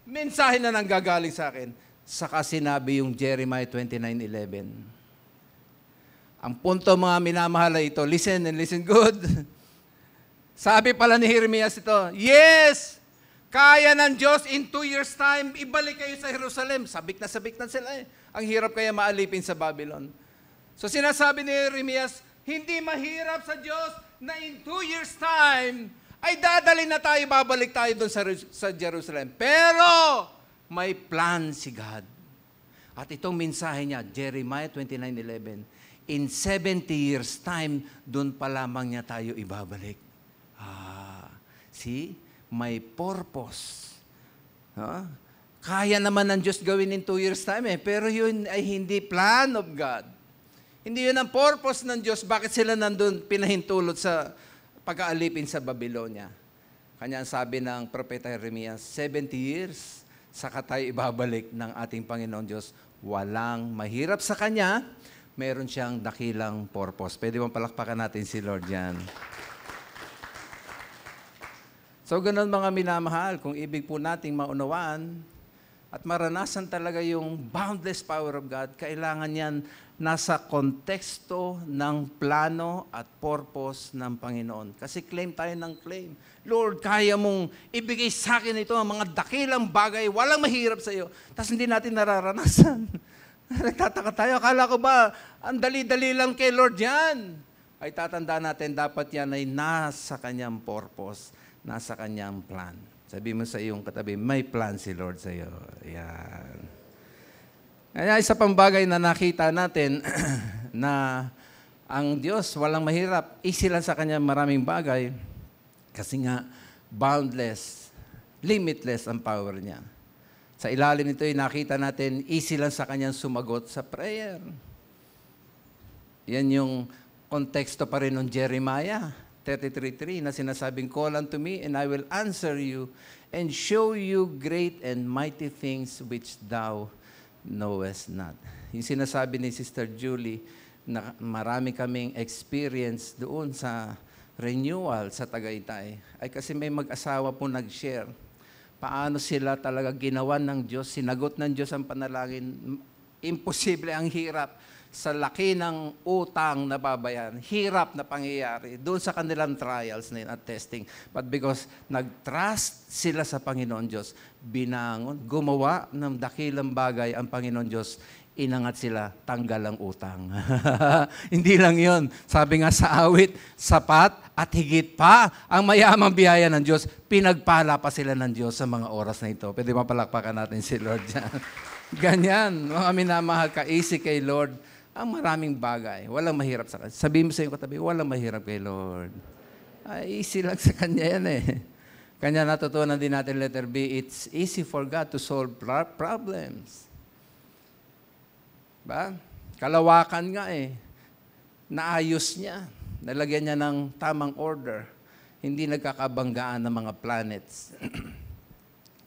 mensahe na nanggagaling sa akin. Saka sinabi yung Jeremiah 29:11. Ang punto mga minamahal ito, listen and listen good. Sabi pala ni Jeremias ito, yes, kaya ng Diyos in 2 years' time, ibalik kayo sa Jerusalem. Sabik na sila eh. Ang hirap kaya maalipin sa Babylon. So sinasabi ni Jeremias, hindi mahirap sa Diyos na in 2 years' time, ay dadalhin na tayo, babalik tayo doon sa Jerusalem. Pero, may plan si God. At itong mensahe niya, Jeremiah 29:11, in 70 years' time, doon pa lamang niya tayo ibabalik. See? May purpose. Kaya naman ng Diyos gawin in 2 years' time pero yun ay hindi plan of God. Hindi yun ang purpose ng Diyos. Bakit sila nandun pinahintulot sa pag-aalipin sa Babylonia? Kanya ang sabi ng Propeta Jeremias, 70 years, saka tayo ibabalik ng ating Panginoon Diyos. Walang mahirap sa Kanya, meron siyang dakilang purpose. Pwede bang palakpakan natin si Lord yan? So, ganun mga minamahal, kung ibig po nating maunawaan at maranasan talaga yung boundless power of God, kailangan yan nasa konteksto ng plano at purpose ng Panginoon. Kasi claim tayo ng claim. Lord, kaya mong ibigay sa akin ito ang mga dakilang bagay, walang mahirap sa iyo. Tapos hindi natin nararanasan. Nagtataka tayo, akala ko ba, ang dali-dali lang kay Lord yan. Ay tatandaan natin, dapat yan ay nasa kanyang purpose, nasa kanyang plan. Sabi mo sa iyong katabi, may plan si Lord sa iyo. Yan. Kaya isa pang bagay na nakita natin, na ang Diyos walang mahirap. Easy lang sa Kanya maraming bagay kasi nga boundless, limitless ang power niya. Sa ilalim nito ay nakita natin, easy lang sa Kanyang sumagot sa prayer. Yan yung konteksto pa rin ng Jeremiah 33:3 na sinasabing, "Call unto me and I will answer you and show you great and mighty things which thou knowest not." Yung sinasabi ni Sister Julie na marami kaming experience doon sa renewal sa Tagaytay ay kasi may mag-asawa po nag-share paano sila talaga ginawan ng Diyos, sinagot ng Diyos ang panalangin. Imposible, ang hirap. Sa laki ng utang na babayan, hirap na pangyayari doon sa kanilang trials na yun at testing. But because nag-trust sila sa Panginoon Diyos, binangon, gumawa ng dakilang bagay ang Panginoon Diyos, inangat sila, tanggal ang utang. Hindi lang yun. Sabi nga sa awit, sapat at higit pa ang mayamang biyaya ng Diyos. Pinagpala pa sila ng Diyos sa mga oras na ito. Pwede mapalakpakan natin si Lord dyan. Ganyan, mga minamahal ka, easy kay Lord, ang maraming bagay. Walang mahirap sa Kanya. Sabihin mo sa iyong katabi, walang mahirap kay Lord. Ay, easy lang sa Kanya yan eh. Kanya natutunan din natin letter B, it's easy for God to solve problems. Ba? Kalawakan nga eh. Naayos niya. Nalagyan niya ng tamang order. Hindi nagkakabanggaan ng mga planets.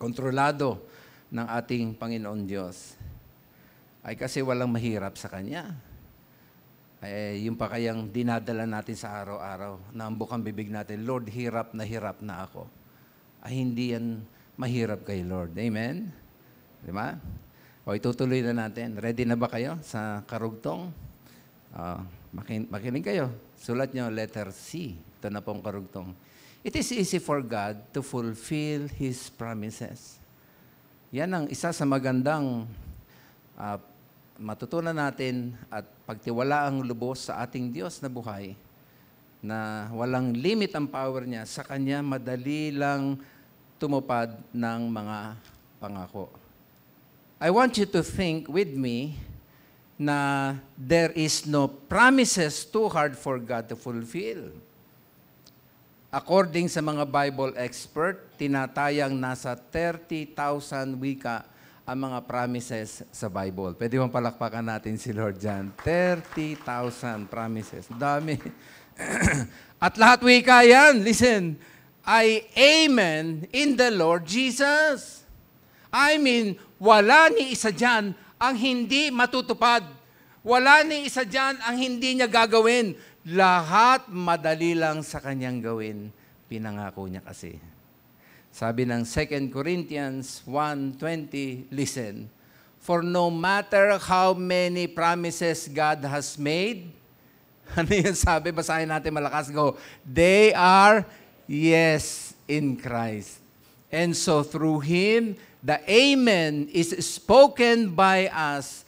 Kontrolado ng ating Panginoon Diyos. Ay kasi walang mahirap sa Kanya. Ay, yung pa kayang dinadala natin sa araw-araw, na ang bukang bibig natin, Lord, hirap na ako. Ay, hindi yan mahirap kay Lord. Amen? Di ba? O, itutuloy na natin. Ready na ba kayo sa karugtong? Makinig kayo. Sulat nyo, letter C. Ito na pong karugtong. It is easy for God to fulfill His promises. Yan ang isa sa magandang matutunan natin at pagtiwala ang lubos sa ating Diyos na buhay, na walang limit ang power niya, sa Kanya madali lang tumupad ng mga pangako. I want you to think with me na there is no promises too hard for God to fulfill. According sa mga Bible expert, tinatayang nasa 30,000 wika ang mga promises sa Bible. Pwede bang palakpakan natin si Lord dyan? 30,000 promises. Dami. At lahat wika yan. Listen, I amen in the Lord Jesus. I mean, wala ni isa dyan ang hindi matutupad. Wala ni isa dyan ang hindi niya gagawin. Lahat madali lang sa kanyang gawin. Pinangako niya kasi. Sabi ng 2 Corinthians 1:20, listen, for no matter how many promises God has made, ano yun sabi? Basahin natin malakas, go. They are yes in Christ. And so through Him, the amen is spoken by us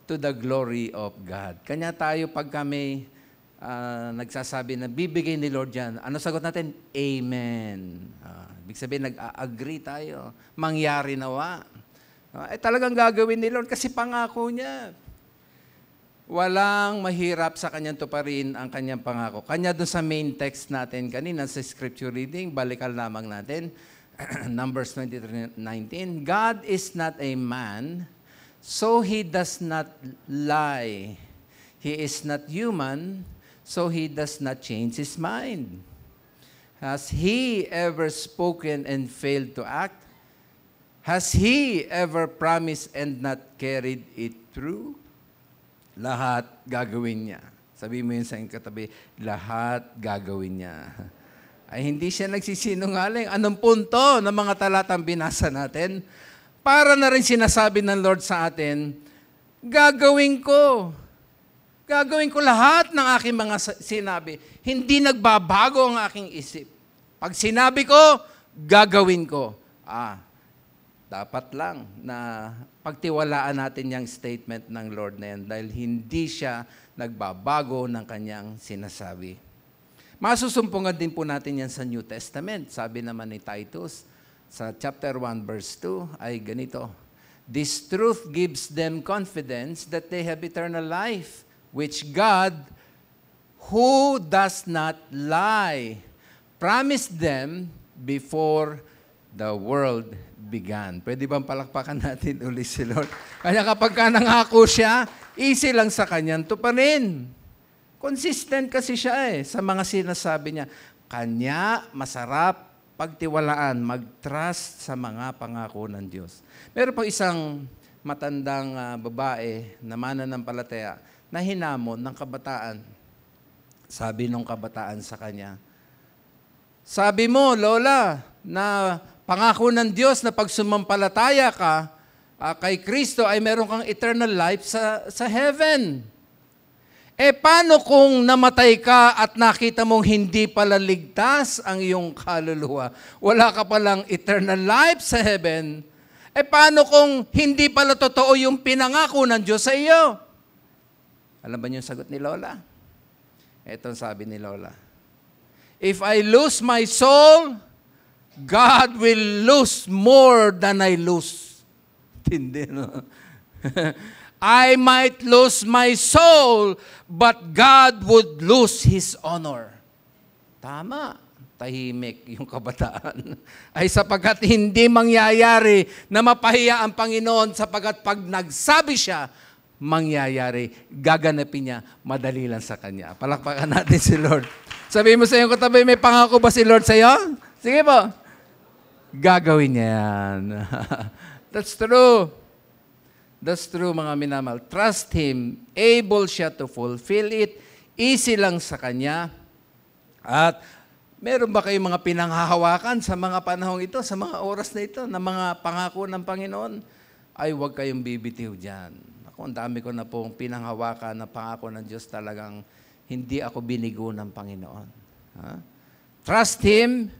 to the glory of God. Kanya tayo pag kami nagsasabi na bibigay ni Lord yan, ano sagot natin? Amen. Ibig sabihin, nag-agree tayo. Mangyari nawa. Talagang gagawin ni Lord kasi pangako niya. Walang mahirap sa kanyang tuparin ang kanyang pangako. Kanya doon sa main text natin kanina sa scripture reading, balikan lamang natin, Numbers 23:19. God is not a man, so He does not lie. He is not human, so He does not change His mind. Has He ever spoken and failed to act? Has He ever promised and not carried it through? Lahat gagawin niya. Sabi mo yun sa iyong katabi, lahat gagawin niya. Ay hindi siya nagsisinungaling. Anong punto ng mga talatang binasa natin? Para na rin sinasabi ng Lord sa atin, gagawin ko. Gagawin ko lahat ng aking mga sinabi. Hindi nagbabago ang aking isip. Pag sinabi ko, gagawin ko. Dapat lang na pagtiwalaan natin yung statement ng Lord na yan dahil hindi siya nagbabago ng kanyang sinasabi. Masusumpungan din po natin yan sa New Testament. Sabi naman ni Titus sa chapter 1 verse 2 ay ganito, this truth gives them confidence that they have eternal life which God, who does not lie, promised them before the world began. Pwede bang palakpakan natin ulit si Lord? Kaya kapag ka nangako siya, easy lang sa kanyang tuparin. Consistent kasi siya sa mga sinasabi niya. Kanya masarap pagtiwalaan, mag-trust sa mga pangako ng Diyos. Meron pa isang matandang babae na mananampalataya na hinamon ng kabataan. Sabi nung kabataan sa kanya, sabi mo, Lola, na pangako ng Diyos na pag sumampalataya ka kay Kristo ay meron kang eternal life sa heaven. Paano kung namatay ka at nakita mong hindi pala ligtas ang iyong kaluluwa? Wala ka palang eternal life sa heaven. Paano kung hindi pala totoo yung pinangako ng Diyos sa iyo? Alam ba niyo yung sagot ni Lola? Ito ang sabi ni Lola. If I lose my soul, God will lose more than I lose. Tindi, no? I might lose my soul, but God would lose His honor. Tama. Tahimik yung kabataan. Ay sapagkat hindi mangyayari na mapahiya ang Panginoon sapagkat pag nagsabi siya, mangyayari. Gaganapin niya, madali lang sa Kanya. Palakpakan natin si Lord. Sabihin mo sa iyong katabi, may pangako ba si Lord sa iyo? Sige po. Gagawin niya yan. That's true. That's true, mga minamahal. Trust Him. Able siya to fulfill it. Easy lang sa Kanya. At meron ba kayong mga pinanghahawakan sa mga panahong ito, sa mga oras na ito, na mga pangako ng Panginoon? Ay, huwag kayong bibitiw dyan. Ako, ang dami ko na pong pinanghawakan na pangako ng Diyos, talagang hindi ako binigo ng Panginoon. Trust Him,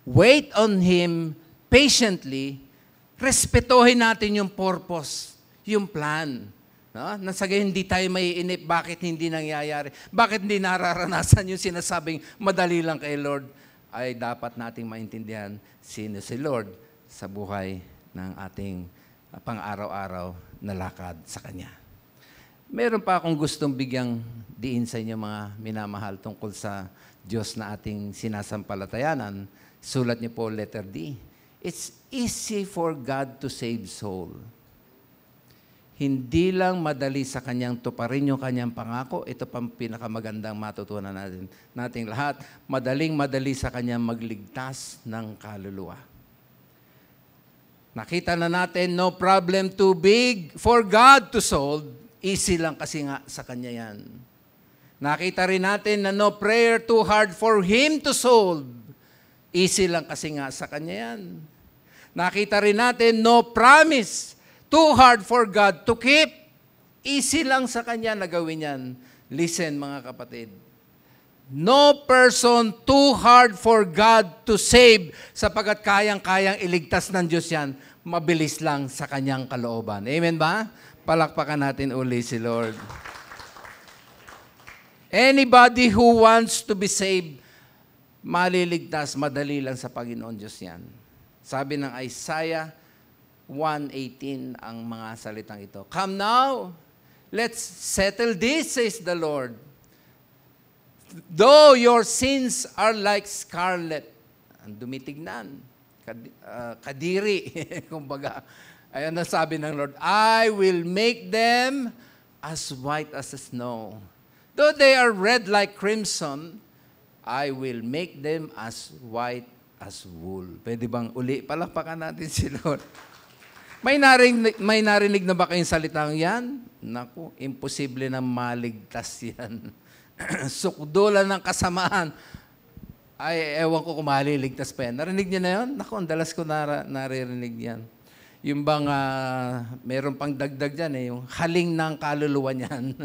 wait on Him patiently, respetuhin natin yung purpose, yung plan. Nasagay hindi tayo maiinip, bakit hindi nangyayari? Bakit hindi nararanasan yung sinasabing madali lang kay Lord? Ay dapat nating maintindihan sino si Lord sa buhay ng ating pang-araw-araw na lakad sa Kanya. Meron pa akong gustong bigyang diin sa inyo, mga minamahal, tungkol sa Diyos na ating sinasampalatayanan. Sulat niyo po, letter D. It's easy for God to save soul. Hindi lang madali sa Kanyang tuparin yung Kanyang pangako. Ito pang pinakamagandang matutunan nating lahat. Madali sa Kanyang magligtas ng kaluluwa. Nakita na natin, no problem too big for God to solve. Easy lang kasi nga sa Kanya yan. Nakita rin natin na no prayer too hard for Him to solve. Easy lang kasi nga sa Kanya yan. Nakita rin natin, no promise too hard for God to keep. Easy lang sa Kanya na gawin yan. Listen, mga kapatid. No person too hard for God to save, sapagkat kayang-kayang iligtas ng Diyos yan. Mabilis lang sa Kanyang kalooban. Amen ba? Palakpakan natin uli si Lord. Anybody who wants to be saved, maliligtas, madali lang sa Panginoon Diyos yan. Sabi ng Isaiah 1:18 ang mga salitang ito. Come now, let's settle this, says the Lord. Though your sins are like scarlet, ang dumitignan, kadiri, kumbaga, ayan na sabi ng Lord, I will make them as white as the snow. Though they are red like crimson, I will make them as white as wool. Pwede bang uli? Palakpakan natin si Lord. May narinig na ba kayong salitang yan? Naku, imposible na maligtas yan. Sukdulan ng kasamaan. Ay, ewan ko kung maliligtas pa yan. Narinig niyo na yun? Naku, ang dalas ko naririnig yan. Yung bang, meron pang dagdag dyan, yung haling ng kaluluwa niyan.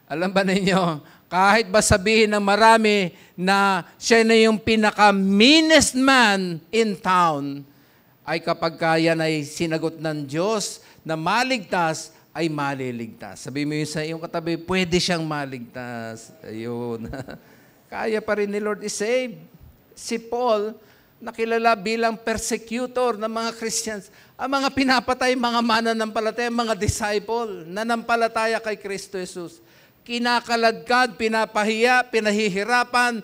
Alam ba ninyo, kahit ba sabihin ng marami na siya na yung pinaka-meanest man in town, ay kapag yan ay sinagot ng Diyos na maligtas, ay maliligtas. Sabi mo yun sa iyong katabi, pwede siyang maligtas. Ayun. Kaya pa rin ni Lord i-save. Si Paul, nakilala bilang persecutor ng mga Christians, Ang mga pinapatay, mga mananampalataya, mga disciple, nanampalataya kay Kristo Jesus. Kinakaladkad, pinapahiya, pinahihirapan,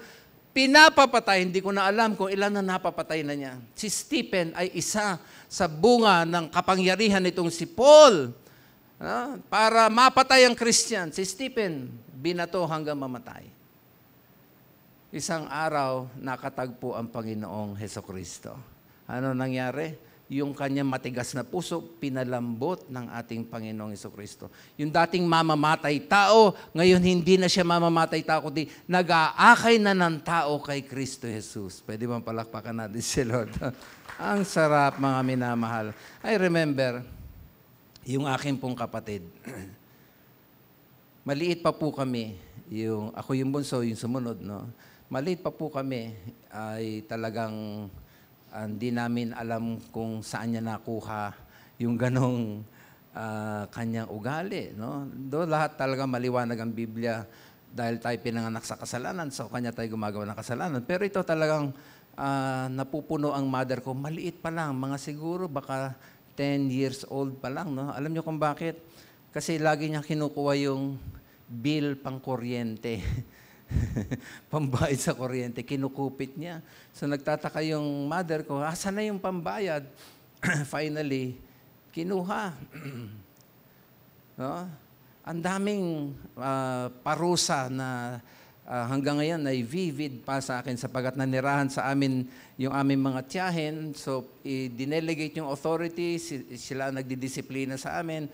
pinapapatay. Hindi ko na alam kung ilan na napapatay na niya. Si Stephen ay isa sa bunga ng kapangyarihan nitong si Paul. Para mapatay ang Christian. Si Stephen, binato hanggang mamatay. Isang araw, nakatagpo ang Panginoong Hesukristo. Ano nangyari? Yung kanyang matigas na puso, pinalambot ng ating Panginoong Hesukristo. Yung dating mamamatay tao, ngayon hindi na siya mamamatay tao, kundi nag-aakay na ng tao kay Kristo Jesus. Pwede bang palakpakan natin si Lord? Ang sarap, mga minamahal. I remember, yung aking pong kapatid, maliit pa po kami, ako yung bunso, yung sumunod, no? Maliit pa po kami, ay talagang hindi namin alam kung saan niya nakuha yung ganong kanyang ugali. No? Doon lahat talaga maliwanag ang Biblia dahil tayo pinanganak sa kasalanan, so kanya tayo gumagawa ng kasalanan. Pero ito talagang napupuno ang mother ko. Maliit pa lang, mga siguro baka 10 years old pa lang. No? Alam niyo kung bakit? Kasi lagi niya kinukuha yung bill pang kuryente. Pambayad sa kuryente, kinukupit niya. So nagtataka yung mother ko, asan na yung pambayad? Finally, kinuha. No? Ang daming parusa na hanggang ngayon ay vivid pa sa akin sapagkat nanirahan sa amin yung aming mga tiyahin. So i-delegate yung authority, sila nagdidisiplina sa amin.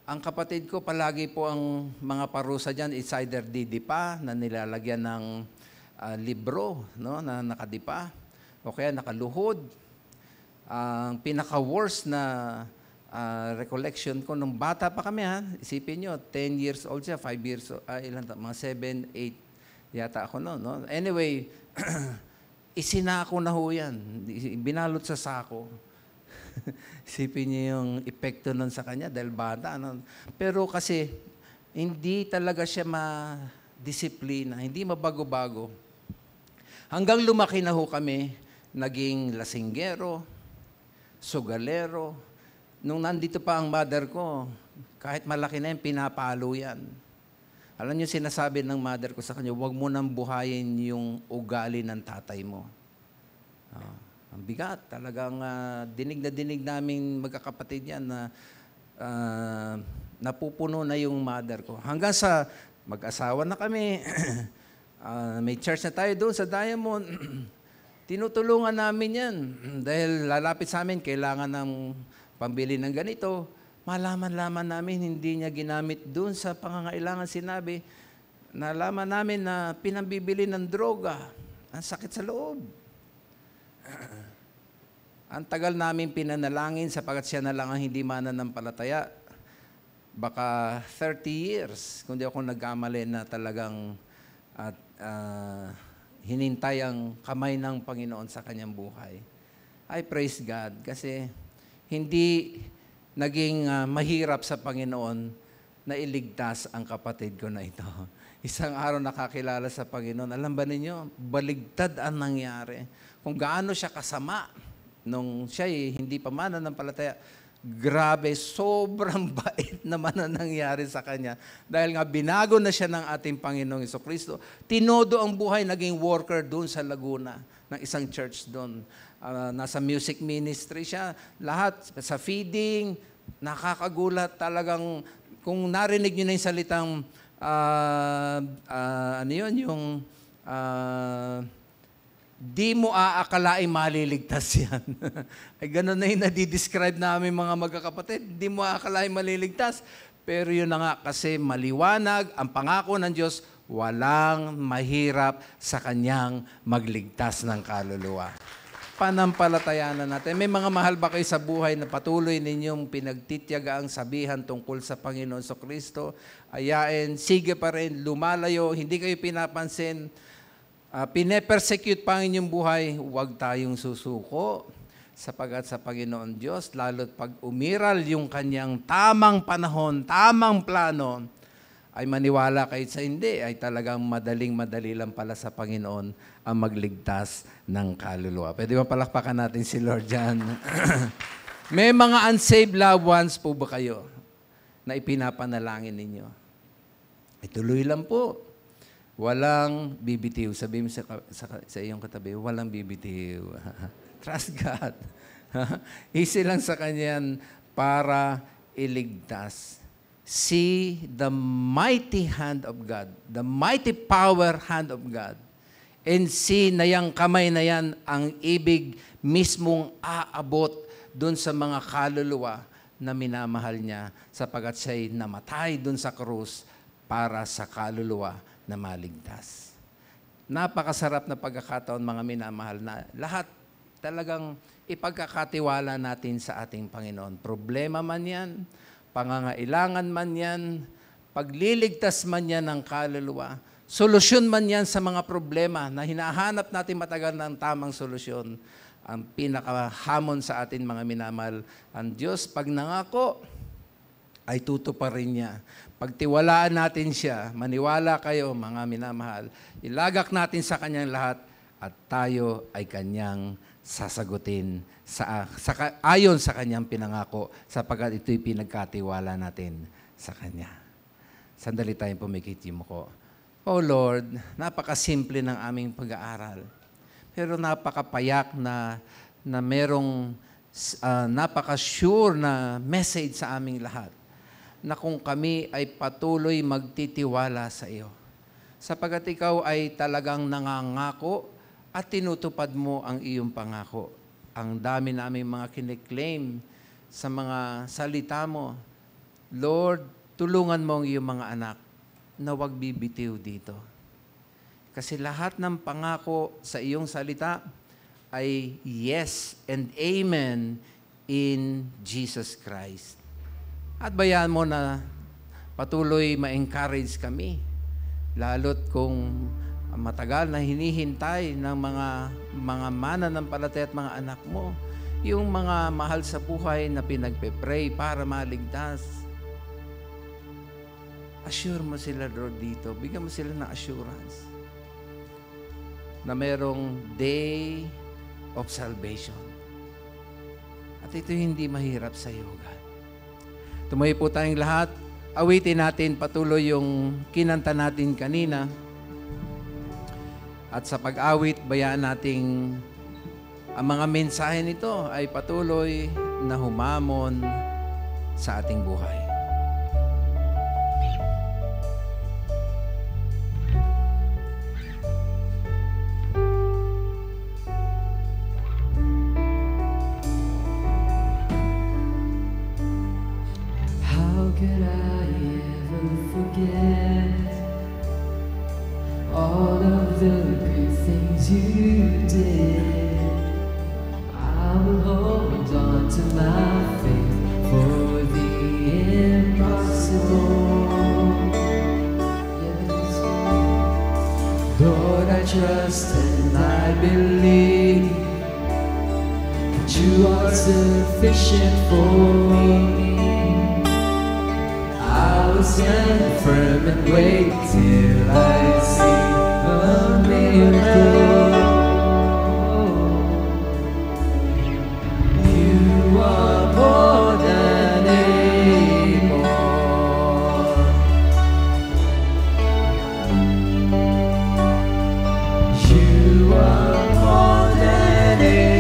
Ang kapatid ko, palagi po ang mga parusa dyan, it's either didipa na nilalagyan ng libro, no, na nakadipa, o kaya nakaluhod. Ang pinaka-worst na recollection ko, nung bata pa kami, isipin nyo, 10 years old siya, 5 years old, mga 7, 8 yata ako noon. No? Anyway, isinako na ho yan, binalot sa sako. Isipin niyo yung epekto nun sa kanya dahil bata. No? Pero kasi, hindi talaga siya ma-disiplina, hindi mabago-bago. Hanggang lumaki na ho kami, naging lasinggero, sugalero. Nung nandito pa ang mother ko, kahit malaki na yan, pinapalo yan. Alam niyo, sinasabi ng mother ko sa kanya, huwag mo nang buhayin yung ugali ng tatay mo. Ang bigat, talagang dinig na dinig naming magkakapatid yan na napupuno na yung mother ko. Hanggang sa mag-asawa na kami, may church na tayo doon sa Diamond, tinutulungan namin yan. Dahil lalapit sa amin, kailangan ng pambili ng ganito. Malaman-laman namin, hindi niya ginamit doon sa pangangailangan sinabi. Nalaman namin na pinambibili ng droga. Ang sakit sa loob. Ang tagal namin pinanalangin sapagkat siya na lang ang hindi mananampalataya. Baka 30 years, kung di ako nagkamali na talagang hinintay ang kamay ng Panginoon sa kanyang buhay. I praise God kasi hindi naging mahirap sa Panginoon na iligtas ang kapatid ko na ito. Isang araw nakakilala sa Panginoon. Alam ba ninyo, baligtad ang nangyari. Kung gaano siya kasama nung siya hindi pa mananampalataya, grabe, sobrang bait naman ang nangyari sa kanya. Dahil nga binago na siya ng ating Panginoong Hesukristo. Tinodo ang buhay, naging worker doon sa Laguna, ng isang church doon. Nasa music ministry siya. Lahat, sa feeding, nakakagulat talagang, kung narinig nyo na yung salitang, ano yun, yung, di mo aakalain maliligtas yan. Ay gano'n na yung nadi-describe namin mga magkakapatid. Di mo aakalain maliligtas. Pero yun na nga kasi maliwanag, ang pangako ng Diyos, walang mahirap sa Kanyang magligtas ng kaluluwa. Panampalatayanan natin. May mga mahal ba kayo sa buhay na patuloy ninyong pinagtityaga ang sabihan tungkol sa Panginoon sa Kristo? Ayain, sige pa rin, lumalayo, hindi kayo pinapansin. Pine-persecute pa ang inyong buhay, huwag tayong susuko sapagkat sa Panginoon Diyos, lalo't pag umiral yung kanyang tamang panahon, tamang plano, ay maniwala kayo sa hindi, ay talagang madaling-madali lang pala sa Panginoon ang magligtas ng kaluluwa. Pwede ba palakpakan natin si Lord dyan? May mga unsaved loved ones po ba kayo na ipinapanalangin ninyo? Ituloy lang po. Walang bibitiw. Sabihin mo sa iyong katabi, walang bibitiw. Trust God. Easy lang sa Kanya para iligtas. See the mighty hand of God, the mighty power hand of God. And see na yung kamay na yan ang ibig mismong aabot doon sa mga kaluluwa na minamahal niya sapagat siya'y namatay doon sa krus para sa kaluluwa na maligtas. Napakasarap na pagkakataon, mga minamahal, na lahat talagang ipagkakatiwala natin sa ating Panginoon. Problema man yan, pangangailangan man yan, pagliligtas man yan ng kaluluwa, solusyon man yan sa mga problema na hinahanap natin matagal ng tamang solusyon, ang pinakahamon sa atin, mga minamahal, ang Diyos, pag nangako, ay tutuparin niya. Pagtiwalaan natin siya, maniwala kayo, mga minamahal, ilagak natin sa Kanyang lahat at tayo ay Kanyang sasagutin ayon sa Kanyang pinangako sapagkat ito'y pinagkatiwala natin sa Kanya. Sandali tayong pumikit mo ko. Oh Lord, napakasimple ng aming pag-aaral. Pero napakapayak na merong napaka-sure na message sa aming lahat na kung kami ay patuloy magtitiwala sa iyo. Sapagat ikaw ay talagang nangangako at tinutupad mo ang iyong pangako. Ang dami namin mga kiniklaim sa mga salita mo. Lord, tulungan mo ang iyong mga anak na huwag bibitiw dito. Kasi lahat ng pangako sa iyong salita ay yes and amen in Jesus Christ. At bayaan mo na patuloy ma-encourage kami, lalo't kung matagal na hinihintay ng mga mananampalataya at mga anak mo, yung mga mahal sa buhay na pinagpe-pray para maligtas. Assure mo sila, Lord, dito. Bigyan mo sila ng assurance na merong day of salvation. At ito hindi mahirap sa iyo, God. Tumayo po tayong lahat. Awitin natin patuloy yung kinanta natin kanina. At sa pag-awit, bayaan nating ang mga mensahe nito ay patuloy na humamon sa ating buhay. How could I ever forget all of the good things you did? I will hold on to my faith for the impossible. Yes, Lord, I trust and I believe that you are sufficient for me. I will stand firm and wait till I see a miracle. You are more than able. You are more than able.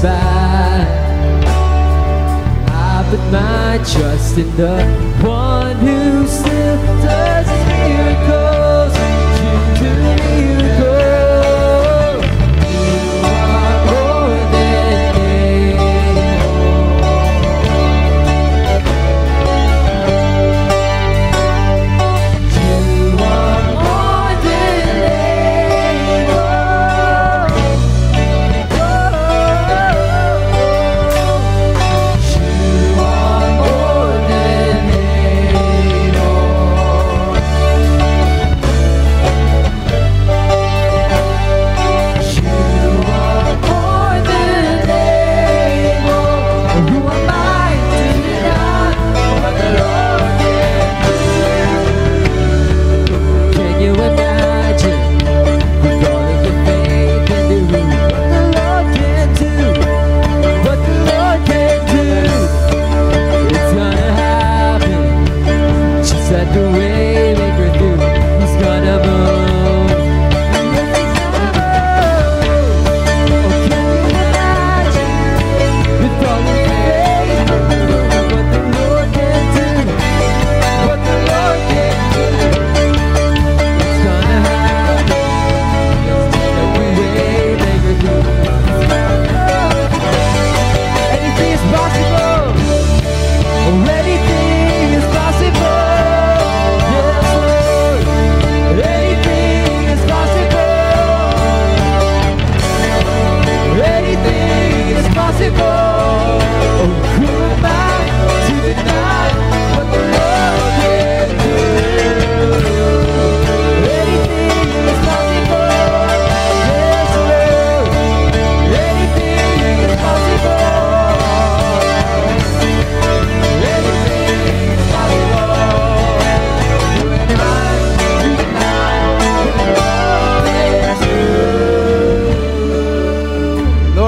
Back. I put my trust in the one who still does miracles. You do miracles. You are more than able. You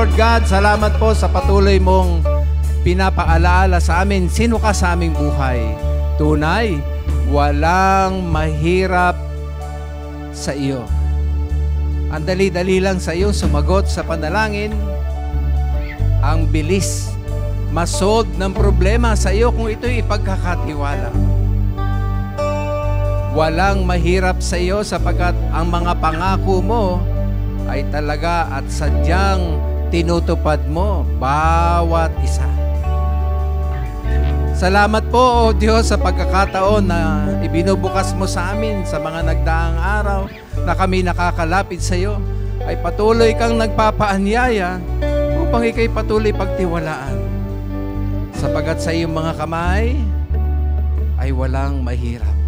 Lord God. Salamat po sa patuloy mong pinapaalaala sa amin. Sino ka sa aming buhay? Tunay, walang mahirap sa iyo. Ang dali-dali lang sa iyo sumagot sa panalangin. Ang bilis masolve ng problema sa iyo kung ito'y ipagkakatiwala. Walang mahirap sa iyo sapagkat ang mga pangako mo ay talaga at sadyang tinutupad mo bawat isa. Salamat po, O Diyos, sa pagkakataon na ibinubukas mo sa amin sa mga nagdaang araw na kami nakakalapit sa iyo, ay patuloy kang nagpapaanyaya upang ikay patuloy pagtiwalaan. Sapagat sa iyong mga kamay ay walang mahirap.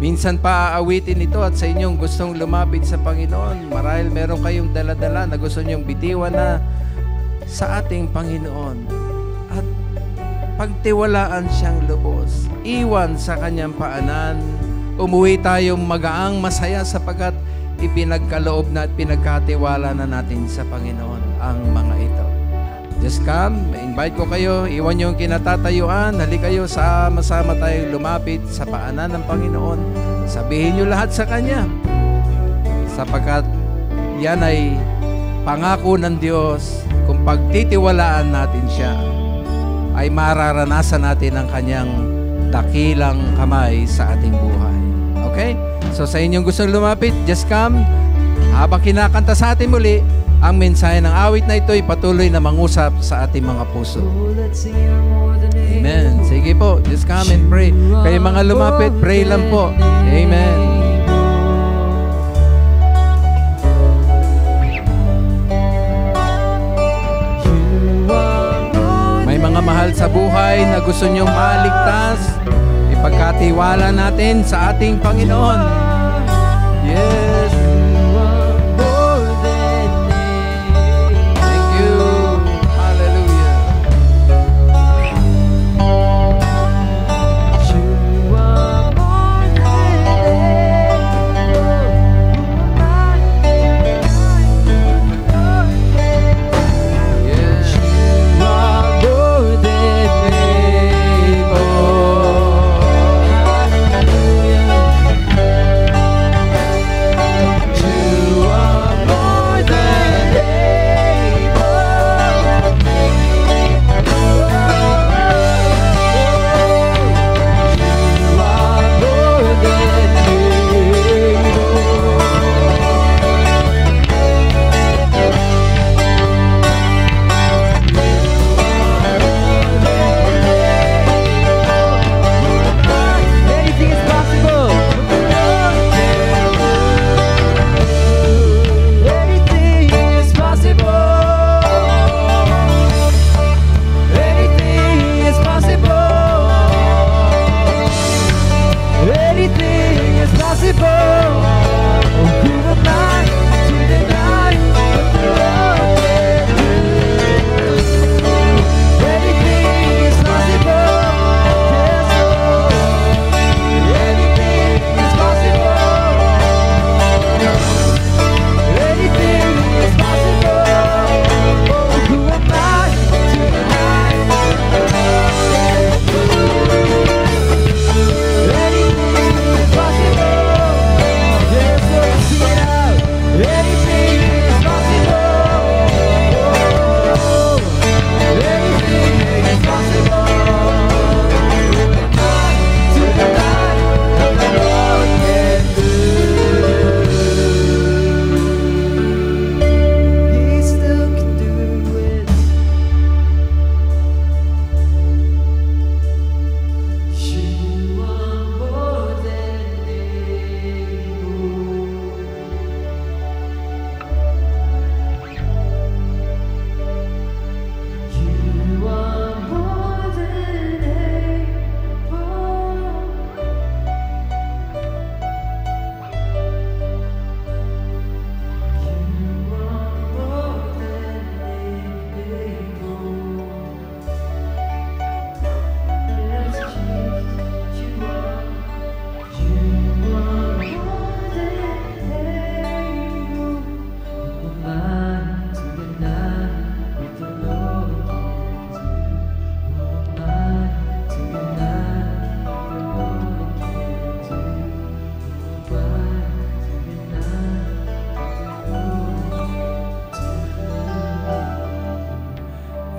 Minsan pa aawitin ito at sa inyong gustong lumapit sa Panginoon, marahil meron kayong dala-dala na gusto niyong bitiwan na sa ating Panginoon. At pagtiwalaan siyang lubos, iwan sa kanyang paanan, umuwi tayong magaang masaya sapagkat ipinagkaloob na at pinagkatiwala na natin sa Panginoon ang mga ito. Just come, invite ko kayo, iwan niyo yung kinatatayuan, hali kayo, sama-sama tayong lumapit sa paanan ng Panginoon. Sabihin niyo lahat sa Kanya. Sapagkat yan ay pangako ng Diyos, kung pagtitiwalaan natin siya, ay mararanasan natin ang Kanyang dakilang kamay sa ating buhay. Okay? So sa inyong gustong lumapit, just come. Habang kinakanta sa atin muli, ang mensahe ng awit na ito ay patuloy na mangusap sa ating mga puso. Amen. Sige po, just come and pray. Kayo mga lumapit, pray lang po. Amen. May mga mahal sa buhay na gusto nyong maligtas, ipagkatiwala natin sa ating Panginoon. Yes.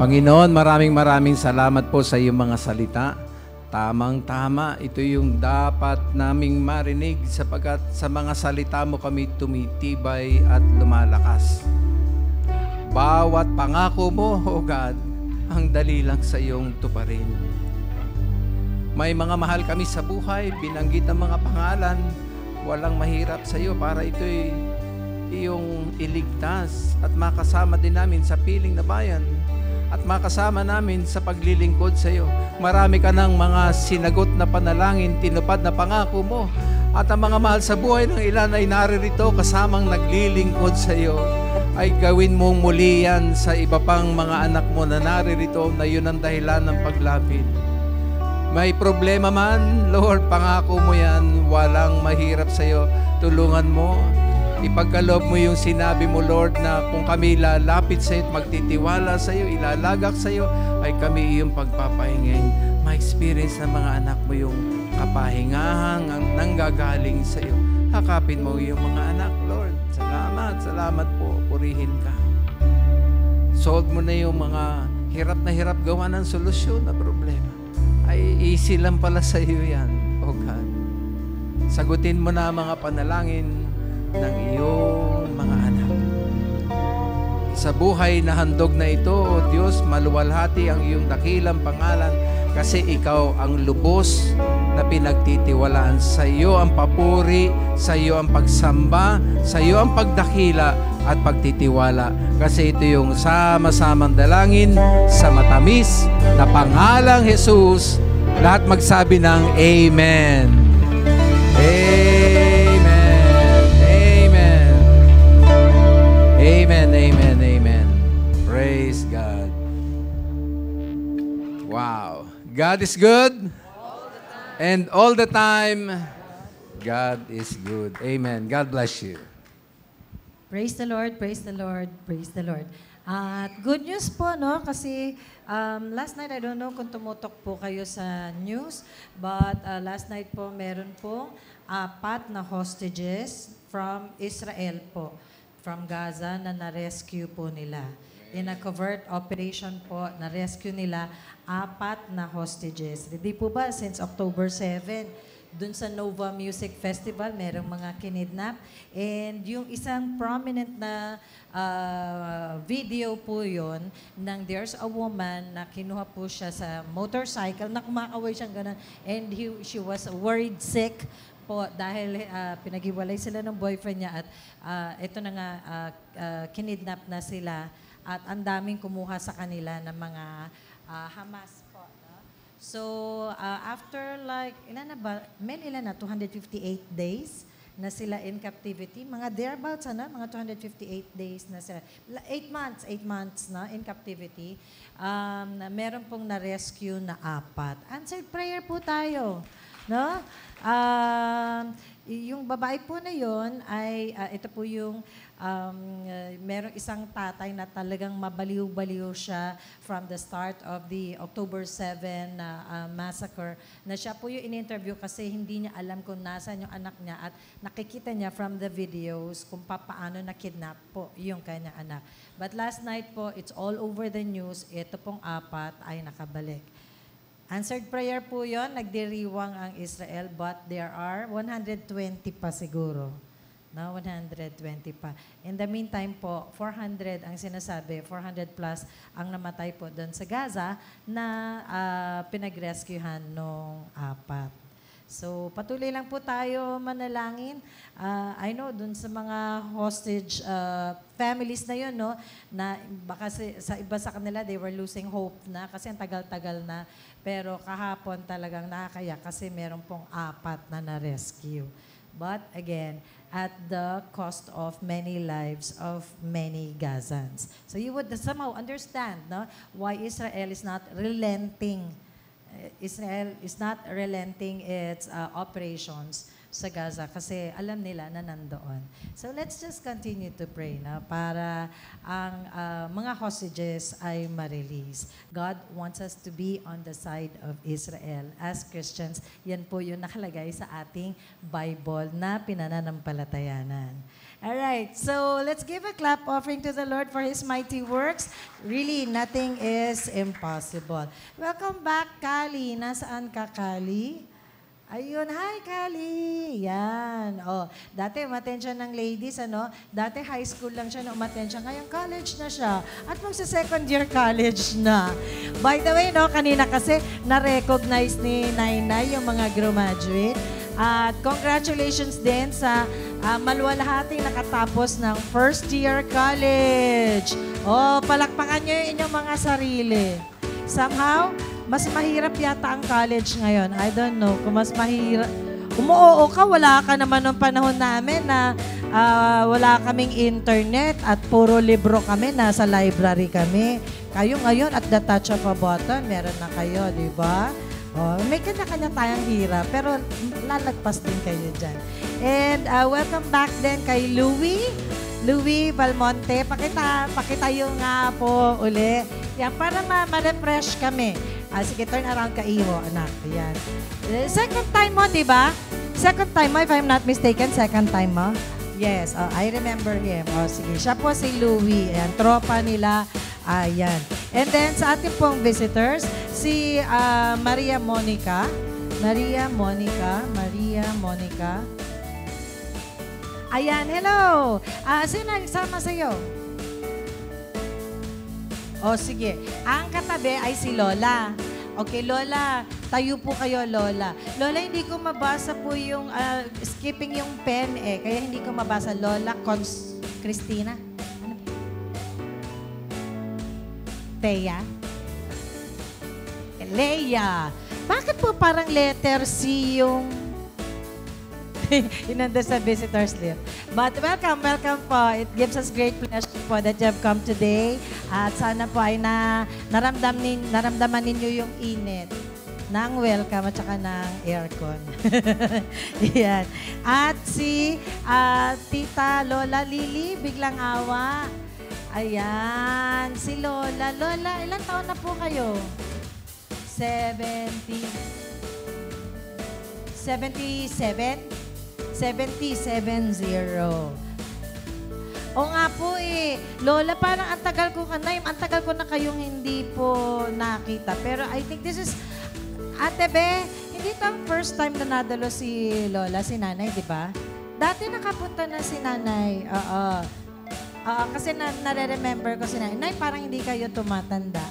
Panginoon, maraming salamat po sa iyong mga salita. Tamang-tama, ito yung dapat naming marinig sapagkat sa mga salita mo kami tumitibay at lumalakas. Bawat pangako mo, O God, ang dali lang sa iyong tuparin. May mga mahal kami sa buhay, binanggit ang mga pangalan, walang mahirap sa iyo para ito'y iyong iligtas at makasama din namin sa piling na bayan at makasama namin sa paglilingkod sa iyo. Marami ka ng mga sinagot na panalangin, tinupad na pangako mo. At ang mga mahal sa buhay ng ilan ay naririto kasamang naglilingkod sa iyo. Ay gawin mong muli yan sa iba pang mga anak mo na naririto na yun ang dahilan ng paglapit. May problema man, Lord, pangako mo yan, walang mahirap sa iyo. Tulungan mo. Ipagkaloob mo yung sinabi mo, Lord, na kung kami lalapit sa iyo at magtitiwala sa iyo, ilalagak sa iyo, ay kami iyong pagpapahingin. Ma-experience ng mga anak mo yung kapahingahan ang nanggagaling sa iyo. Hakapin mo yung mga anak, Lord. Salamat po. Purihin ka. Solve mo na yung mga hirap gawa ng solusyon na problema. Ay easy lang pala sa iyo yan, O God. Sagutin mo na ang mga panalangin ng iyong mga anak. Sa buhay na handog na ito, O Diyos, maluwalhati ang iyong dakilang pangalan kasi ikaw ang lubos na pinagtitiwalaan. Sa iyo ang papuri, sa iyo ang pagsamba, sa iyo ang pagdakila at pagtitiwala. Kasi ito yung sama-samang dalangin sa matamis na pangalang Jesus. Lahat magsabi ng Amen. Amen. Praise God. Wow. God is good. And all the time, God is good. Amen. God bless you. Praise the Lord, praise the Lord, praise the Lord. At good news po, no? Kasi last night, I don't know kung tumutok po kayo sa news, but last night po, meron po 4 na hostages from Israel po, from Gaza na na-rescue po nila. In a covert operation po, na-rescue nila 4 na hostages. Hindi po ba, since October 7, dun sa Nova Music Festival, merong mga kinidnap. And yung isang prominent na video po yon ng there's a woman na kinuha po siya sa motorcycle, na kumakaway siyang ganun. And she was worried sick po dahil pinag-iwalay sila ng boyfriend niya at ito na nga, kinidnap na sila at ang daming kumuha sa kanila ng mga Hamas po. No? So, after like, ilan na 258 days na sila in captivity. Mga thereabouts, mga 258 days na sila. 8 months na in captivity. Meron pong na-rescue na 4. Answered prayer po tayo. No? Yung babae po na yon ay, ito po yung merong isang tatay na talagang mabaliw-baliw siya from the start of the October 7 massacre, na siya po yung in-interview kasi hindi niya alam kung nasaan yung anak niya at nakikita niya from the videos kung paano na-kidnap po yung kanyang anak. But last night po, it's all over the news, ito pong 4 ay nakabalik. Answered prayer po yon, nagdiriwang ang Israel, but there are 120 pa siguro. No, 120 pa. In the meantime po, 400 ang sinasabi, 400 plus ang namatay po doon sa Gaza na pinag-rescuehan nung 4. So, patuloy lang po tayo manalangin. I know, dun sa mga hostage families na yun, no, na baka sa iba sa kanila, they were losing hope na kasi ang tagal-tagal na. Pero kahapon talagang nakakaya kasi meron pong 4 na na-rescue. But again, at the cost of many lives of many Gazans. So you would somehow understand, no, why Israel is not relenting. Israel is not relenting its operations sa Gaza kasi alam nila na nandoon. So let's just continue to pray na para ang mga hostages ay ma-release. God wants us to be on the side of Israel. As Christians, yan po yung nakalagay sa ating Bible na pinananampalatayanan. All right, so let's give a clap offering to the Lord for His mighty works. Really, nothing is impossible. Welcome back, Kali. Nasaan ka, Kali? Ayun, hi, Kali. Yan. Oh, dati umattend siya ng ladies, ano? Dati high school lang siya na umattend siya. Ngayon, college na siya. At magsa-second year college na. By the way, no, kanina kasi na-recognize ni Nainay yung mga graduate. At congratulations din sa maluwalhating nakatapos ng first year college. Oh, palakpakan nyo yung inyong mga sarili. Somehow, mas mahirap yata ang college ngayon. I don't know kung mas mahirap. Umuoo ka, wala ka naman ng panahon namin na wala kaming internet at puro libro kami, nasa library kami. Kayo ngayon, at the touch of a button, meron na kayo, di ba? Oh, may kanya-kanya tayong hirap, pero lalagpas din kayo dyan. And welcome back din kay Louie Balmonte. Pakita yung nga po uli. Yan, para ma-refresh kami. Sige, turn around ka, Iho, anak. Yan. Second time mo, di ba? Second time mo, if I'm not mistaken, second time mo? Yes, I remember him. Sige, siya po si Louie. Ayan, tropa nila. Ayan. And then, sa ating pong visitors, si Maria Monica. Ayan, hello. Sino nagsama sa'yo? Sige. Ang katabi ay si Lola. Okay, Lola. Tayo po kayo, Lola. Lola, hindi ko mabasa po yung skipping yung pen kaya hindi ko mabasa. Lola Cristina. Thea. Leia. Bakit po parang letter C yung inanda sa visitors list? But welcome po. It gives us great pleasure po that you have come today. At sana po ay naramdaman ninyo yung init ng welcome at saka ng aircon. Yan. At si Tita Lola Lily, biglang awa. Ayan, si Lola. Lola, ilang taon na po kayo? 77? 70. O nga po Lola, parang ang tagal ko na kayong hindi po nakita. Pero I think this is, Ate Be, hindi ito ang first time na nadalo si Lola, si Nanay, di ba? Dati nakapunta na si Nanay. Kasi nare-remember ko si Nanay, parang hindi kayo tumatanda.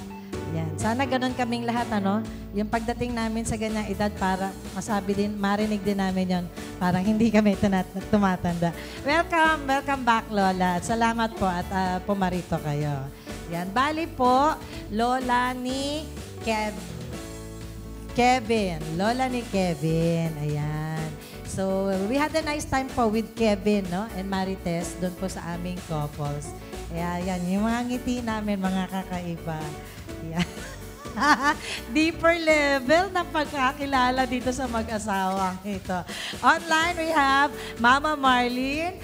Yan. Sana ganun kaming lahat, ano? Yung pagdating namin sa ganyang edad para marinig din namin yon. Parang hindi kami tumatanda. Welcome back, Lola. At salamat po at pumarito kayo. Yan. Bali po, Lola ni Kevin. Lola ni Kevin. Ayan. So, we had a nice time po with Kevin, no? And Marites, doon po sa aming couples. Kaya yan, yung mga ngiti namin, mga kakaiba. Yan. Deeper level ng pagkakilala dito sa mag-asawang ito. Online, we have Mama Marlene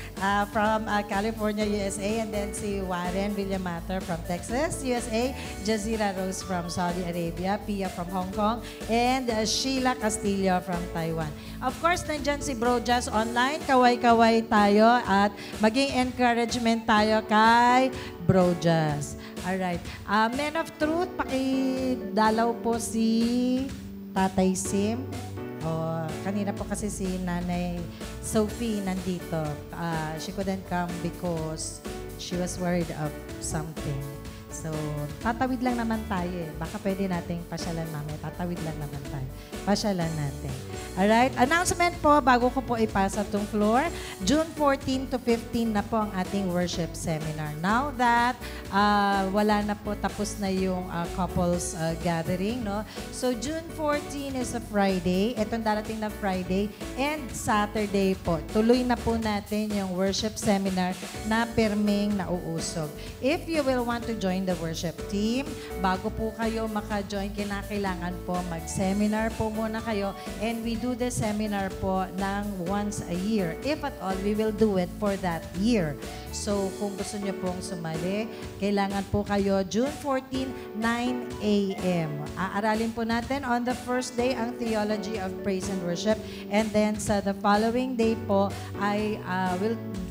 from California, USA, and then si Warren Villamater from Texas, USA, Jazira Rose from Saudi Arabia, Pia from Hong Kong, and Sheila Castillo from Taiwan. Of course, nandyan si Bro Jazz online. Kaway-kaway tayo at maging encouragement tayo kay Bro Jazz. Alright. Men of Truth, pakidalaw po si Tatay Sim. Kanina po kasi si Nanay Sophie nandito. She couldn't come because she was worried of something. So, tatawid lang naman tayo Baka pwede nating pasyalan mamaya. Tatawid lang naman tayo. Pasyalan natin. Alright. Announcement po, bago ko po ipasa itong floor. June 14 to 15 na po ang ating worship seminar. Now that wala na po, tapos na yung couples gathering, no? So, June 14 is a Friday. Itong darating na Friday and Saturday po. Tuloy na po natin yung worship seminar na pirming nauusog. If you will want to join the worship team, bago po kayo maka-join, kinakailangan po mag-seminar po muna kayo, and we do the seminar po ng once a year. If at all, we will do it for that year. So, kung gusto nyo pong sumali, kailangan po kayo June 14, 9 a.m. Aaralin po natin on the first day ang Theology of Praise and Worship, and then sa the following day po ay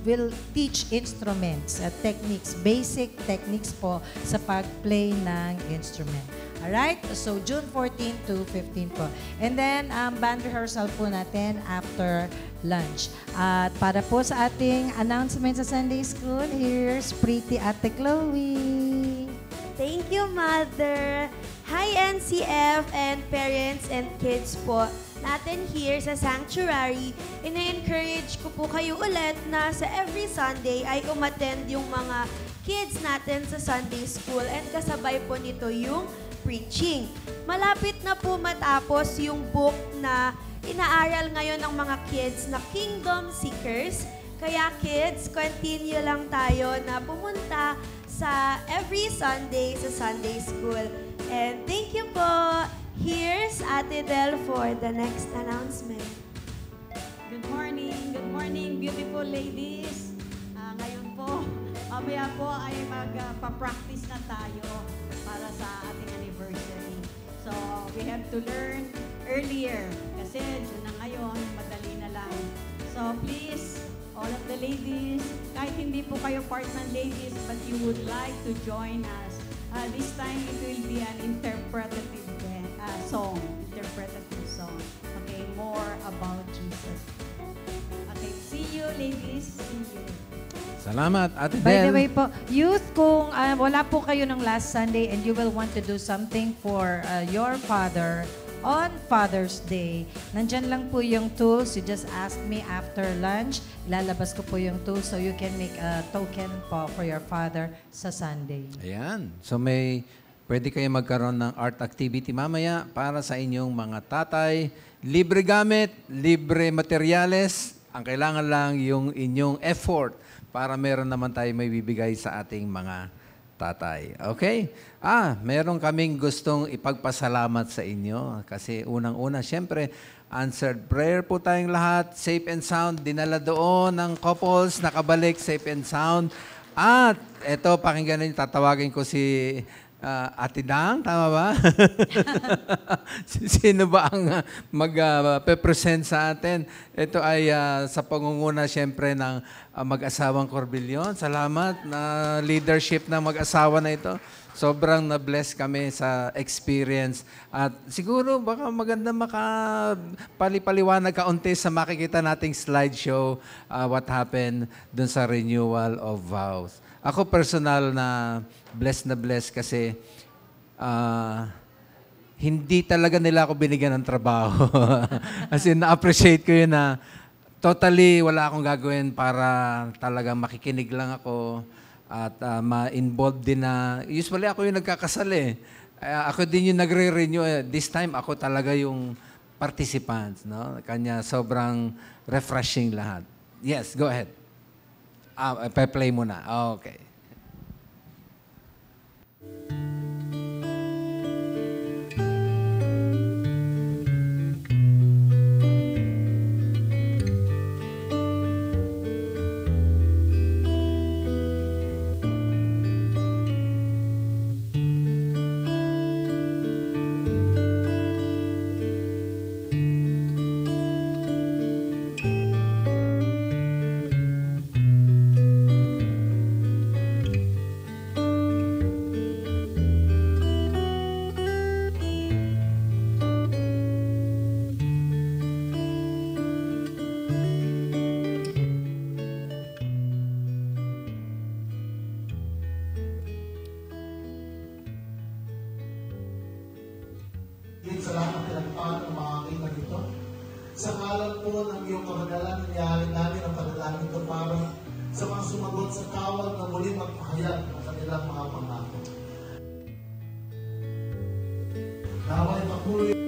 will teach instruments, techniques, basic techniques po sa pag-play ng instrument. Alright? So, June 14 to 15 po. And then, band rehearsal po natin after lunch. At para po sa ating announcement sa Sunday School, here's Pretty Ate Chloe. Thank you, Mother. Hi, NCF and parents and kids po natin here sa Sanctuary. Ina-encourage ko po kayo ulit na sa every Sunday ay umattend yung mga kids natin sa Sunday School and kasabay po nito yung preaching. Malapit na po matapos yung book na inaaral ngayon ng mga kids na Kingdom Seekers. Kaya kids, continue lang tayo na pumunta sa every Sunday sa Sunday School. And thank you po. Here's Ate Del for the next announcement. Good morning, beautiful ladies. Ngayon po, mamaya po ay magpa-practice na tayo para sa ating anniversary. So, we have to learn earlier kasi dyan na ngayon, madali na lang. So, please, all of the ladies, kahit hindi po kayo part ng ladies, but you would like to join us. This time, it will be an interpretative song. Okay, more about Jesus. Okay, see you ladies. See you. Salamat, Ate Del. By the way po, youth, kung wala po kayo ng last Sunday and you will want to do something for your father on Father's Day, nandyan lang po yung tools. You just ask me after lunch. Lalabas ko po yung tools so you can make a token po for your father sa Sunday. Ayan. So pwede kayo magkaroon ng art activity mamaya para sa inyong mga tatay. Libre gamit, libre materyales. Ang kailangan lang yung inyong effort para meron naman tayo may bibigay sa ating mga tatay. Okay? Meron kaming gustong ipagpasalamat sa inyo. Kasi unang-una, syempre, answered prayer po tayong lahat. Safe and sound. Dinala doon ng couples. Nakabalik safe and sound. At eto, pakinggan ninyo, tatawagin ko si Ate Dang, tama ba? Sino ba ang mag-present sa atin? Ito ay sa pangunguna siyempre ng mag-asawang Corbillon. Salamat na leadership ng mag-asawa na ito. Sobrang na-bless kami sa experience. At siguro baka maganda makapalipaliwanag kaunti sa makikita nating slideshow what happened dun sa renewal of vows. Ako personal na bless kasi hindi talaga nila ako binigyan ng trabaho. Kasi na-appreciate ko yun na totally wala akong gagawin para talagang makikinig lang ako at ma-involved din na, usually ako yung nagkakasal eh. Ako din yung nagre-renew. This time ako talaga yung participants. No? Kanya sobrang refreshing lahat. Yes, go ahead. Pe-play mo na. Okay. Salamat pinagpaan ng mga kita dito. Sa ngalan po ng iyong kamagalan, nangyari namin ang panalangin ito para sa mga sumagot sa tawag na muli magpahayag ng kanilang mga pangako. Naway makulit.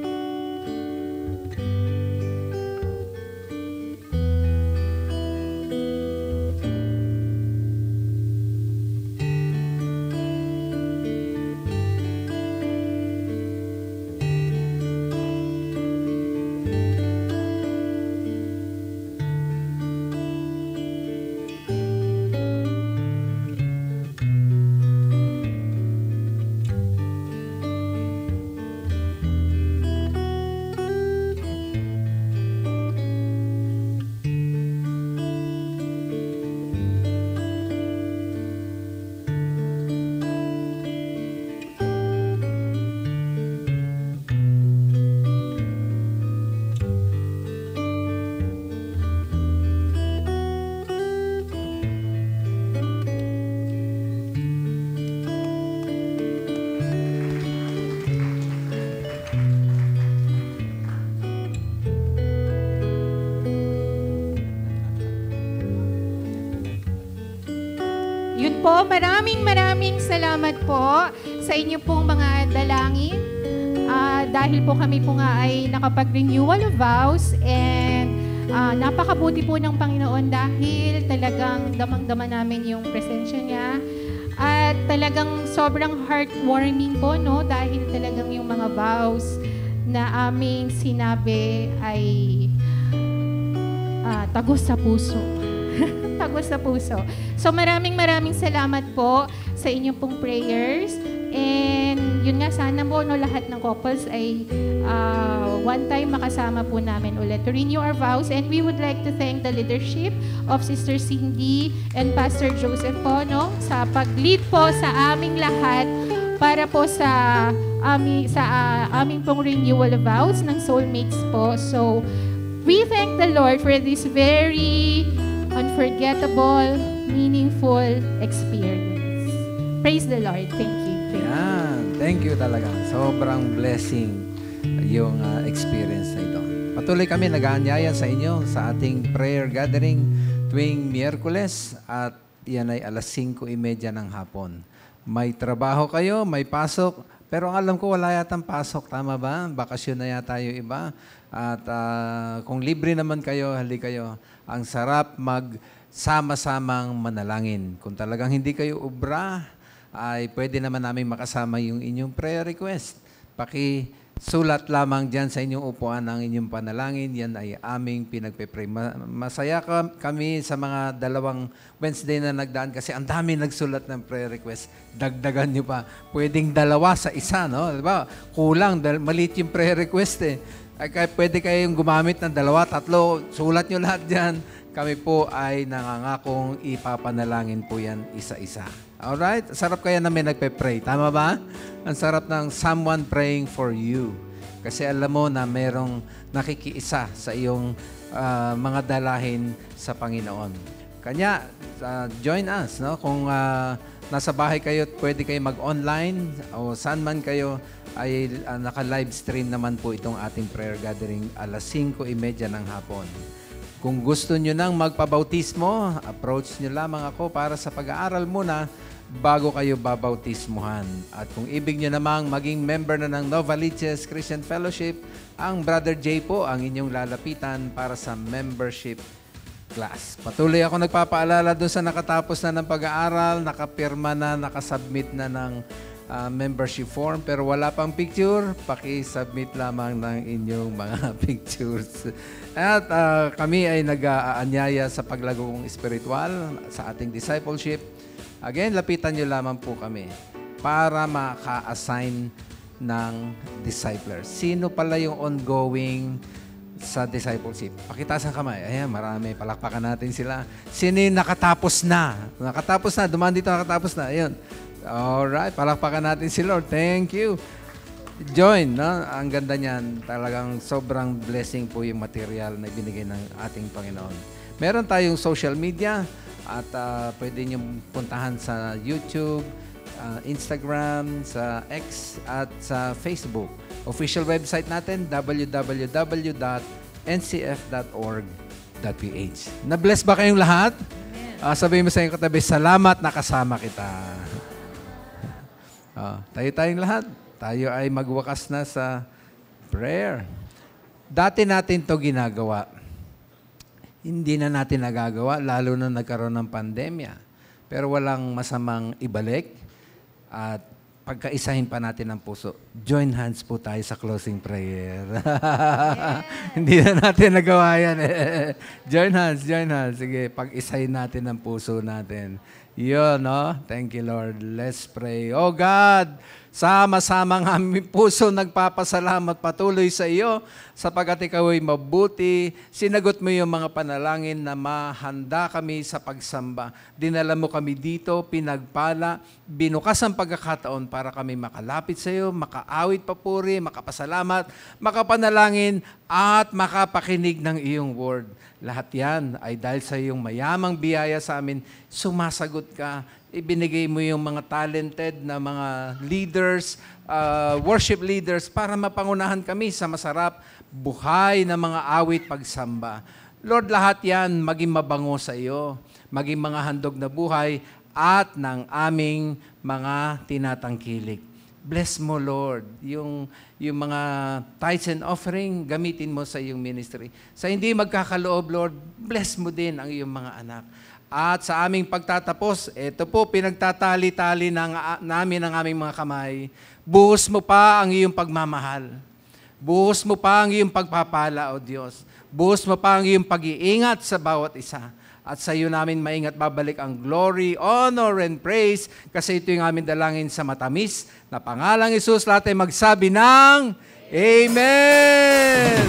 po, maraming salamat po sa inyo pong mga dalangin. Dahil po kami po nga ay nakapag-renewal of vows and napakabuti po ng Panginoon dahil talagang damang-dama namin yung presensya niya. At talagang sobrang heartwarming po, no? Dahil talagang yung mga vows na aming sinabi ay tagos sa puso. Tagos sa puso. So maraming salamat po sa inyong pong prayers. And yun nga, sana po no, lahat ng couples ay one time makasama po namin ulit to renew our vows. And we would like to thank the leadership of Sister Cindy and Pastor Joseph po, no, sa pag-lead po sa aming lahat para po sa aming pong renewal of vows ng soulmates po. So, we thank the Lord for this very unforgettable, meaningful experience. Praise the Lord. Thank you. Yan. Thank you talaga. Sobrang blessing yung experience na ito. Patuloy kami nag-aanyaya sa inyo sa ating prayer gathering tuwing Miyerkules at yan ay 5:30 ng hapon. May trabaho kayo, may pasok, pero alam ko wala yatang pasok. Tama ba? Bakasyon na yata yung iba. At kung libre naman kayo, hali kayo. Ang sarap magsama-samang manalangin. Kung talagang hindi kayo ubra, ay pwede naman namin makasama yung inyong prayer request. Pakisulat lamang dyan sa inyong upuan ang inyong panalangin. Yan ay aming pinagpe-pray. Masaya kami sa mga 2 Wednesday na nagdaan kasi ang dami nagsulat ng prayer request. Dagdagan nyo pa. Pwedeng 2 sa isa, no? Diba? Kulang, maliit yung prayer request eh. Ay, pwede kayong gumamit ng 2, 3. Sulat nyo lahat dyan. Kami po ay nangangakong ipapanalangin po yan isa-isa. Alright? Sarap kaya namin nagpe-pray. Tama ba? Ang sarap ng someone praying for you. Kasi alam mo na merong nakikiisa sa iyong mga dalahin sa Panginoon. Kanya, join us. No? Kung nasa bahay kayo, pwede kayo mag-online o saan man kayo, ay naka-live stream naman po itong ating prayer gathering 5:30 ng hapon. Kung gusto nyo nang magpabautismo, approach nyo lamang ako para sa pag-aaral muna bago kayo babautismuhan. At kung ibig nyo namang maging member na ng Novaliches Christian Fellowship, ang Brother Jay po ang inyong lalapitan para sa membership class. Patuloy ako nagpapaalala doon sa nakatapos na ng pag-aaral, nakapirma na, nakasubmit na ng membership form, pero wala pang picture, paki-submit lamang ng inyong mga pictures. At kami ay nag-aanyaya sa paglagong espiritual sa ating discipleship. Again, lapitan nyo lamang po kami para maka-assign ng discipler. Sino pala yung ongoing sa discipleship? Pakitaas ang kamay. Ayan, marami. Palakpakan natin sila. Sino yung nakatapos na? Nakatapos na. Dumaan dito nakatapos na. Ayun. Alright, palakpakan natin si Lord. Thank you. Join, no? Ang ganda niyan. Talagang sobrang blessing po yung material na ibinigay ng ating Panginoon. Meron tayong social media at pwede niyong puntahan sa YouTube, Instagram, sa X at sa Facebook. Official website natin, www.ncf.org.ph. Na-bless ba kayong lahat? Sabihin mo sa inyong katabi, salamat nakasama kita. Tayo-tayong lahat. Tayo ay magwakas na sa prayer. Dati natin to ginagawa. Hindi na natin nagagawa, lalo na nagkaroon ng pandemya. Pero walang masamang ibalik at pagkaisahin pa natin ang puso. Join hands po tayo sa closing prayer. Hindi na natin nagawa yan eh. Join hands. Sige, pag-isahin natin ang puso natin. Yun, no? Thank you, Lord. Let's pray. Oh God, sama-sama ang aming puso nagpapasalamat patuloy sa iyo sapagkat ikaw ay mabuti. Sinagot mo yung mga panalangin na mahanda kami sa pagsamba. Dinala mo kami dito, pinagpala, binukas ang pagkakataon para kami makalapit sa iyo, makaawit papuri, makapasalamat, makapanalangin, at makapakinig ng iyong word. Lahat yan ay dahil sa iyong mayamang biyaya sa amin, sumasagot ka. Ibinigay mo yung mga talented na mga leaders, worship leaders para mapangunahan kami sa masarap buhay na mga awit pagsamba. Lord, lahat yan maging mabango sa iyo, maging mga handog na buhay at ng aming mga tinatangkilik. Bless mo, Lord, yung mga tithes and offering, gamitin mo sa iyong ministry. Sa hindi magkakaloob, Lord, bless mo din ang iyong mga anak. At sa aming pagtatapos, ito po, pinagtatali-tali namin ang aming mga kamay. Buhos mo pa ang iyong pagmamahal. Buhos mo pa ang iyong pagpapala, O Diyos. Buhos mo pa ang iyong pag-iingat sa bawat isa. At sa iyo namin maingat babalik ang glory, honor, and praise kasi ito yung aming dalangin sa matamis na pangalang Hesus. Lahat ay magsabi ng Amen!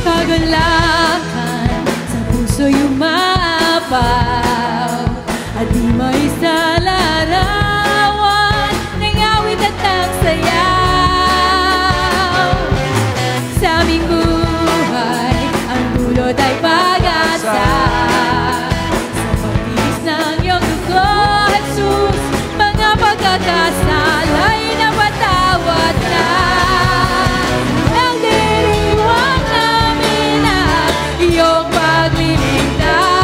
Kagalakan sa puso yumapaw at di may salarawan ng awit at ng sayaw. Sa aming buhay, ang dulot ay pag-asa. Sa pagtiis ng iyong dugo, Jesus, mga pagkakasala'y napatawad na. Nang diriwang namin ang iyong pagliligtas.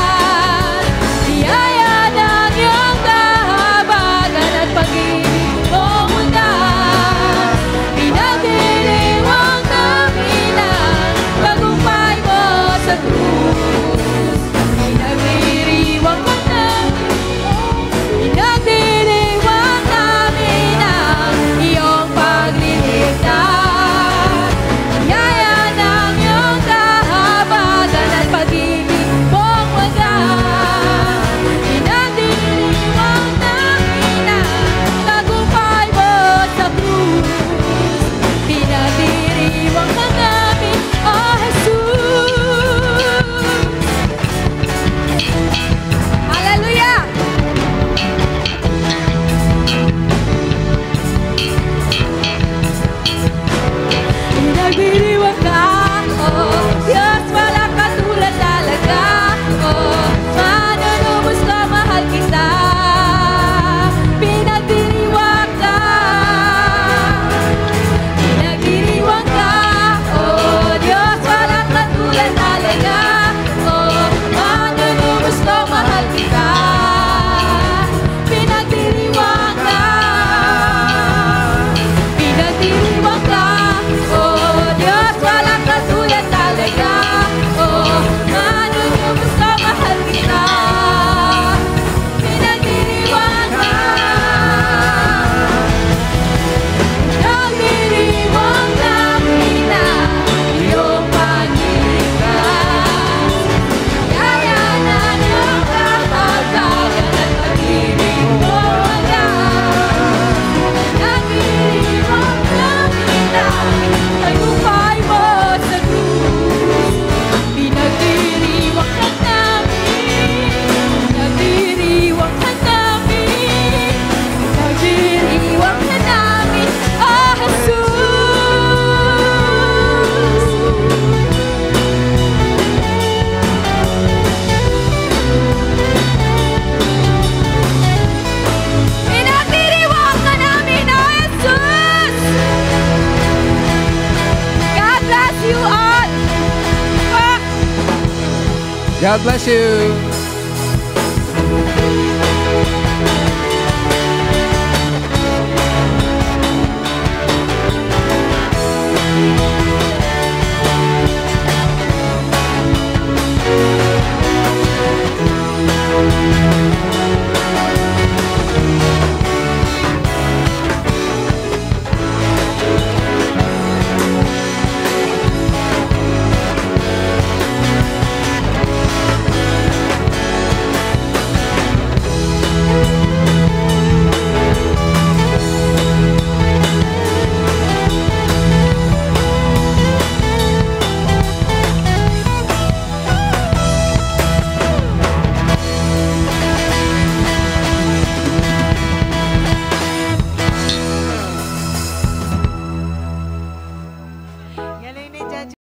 God bless you.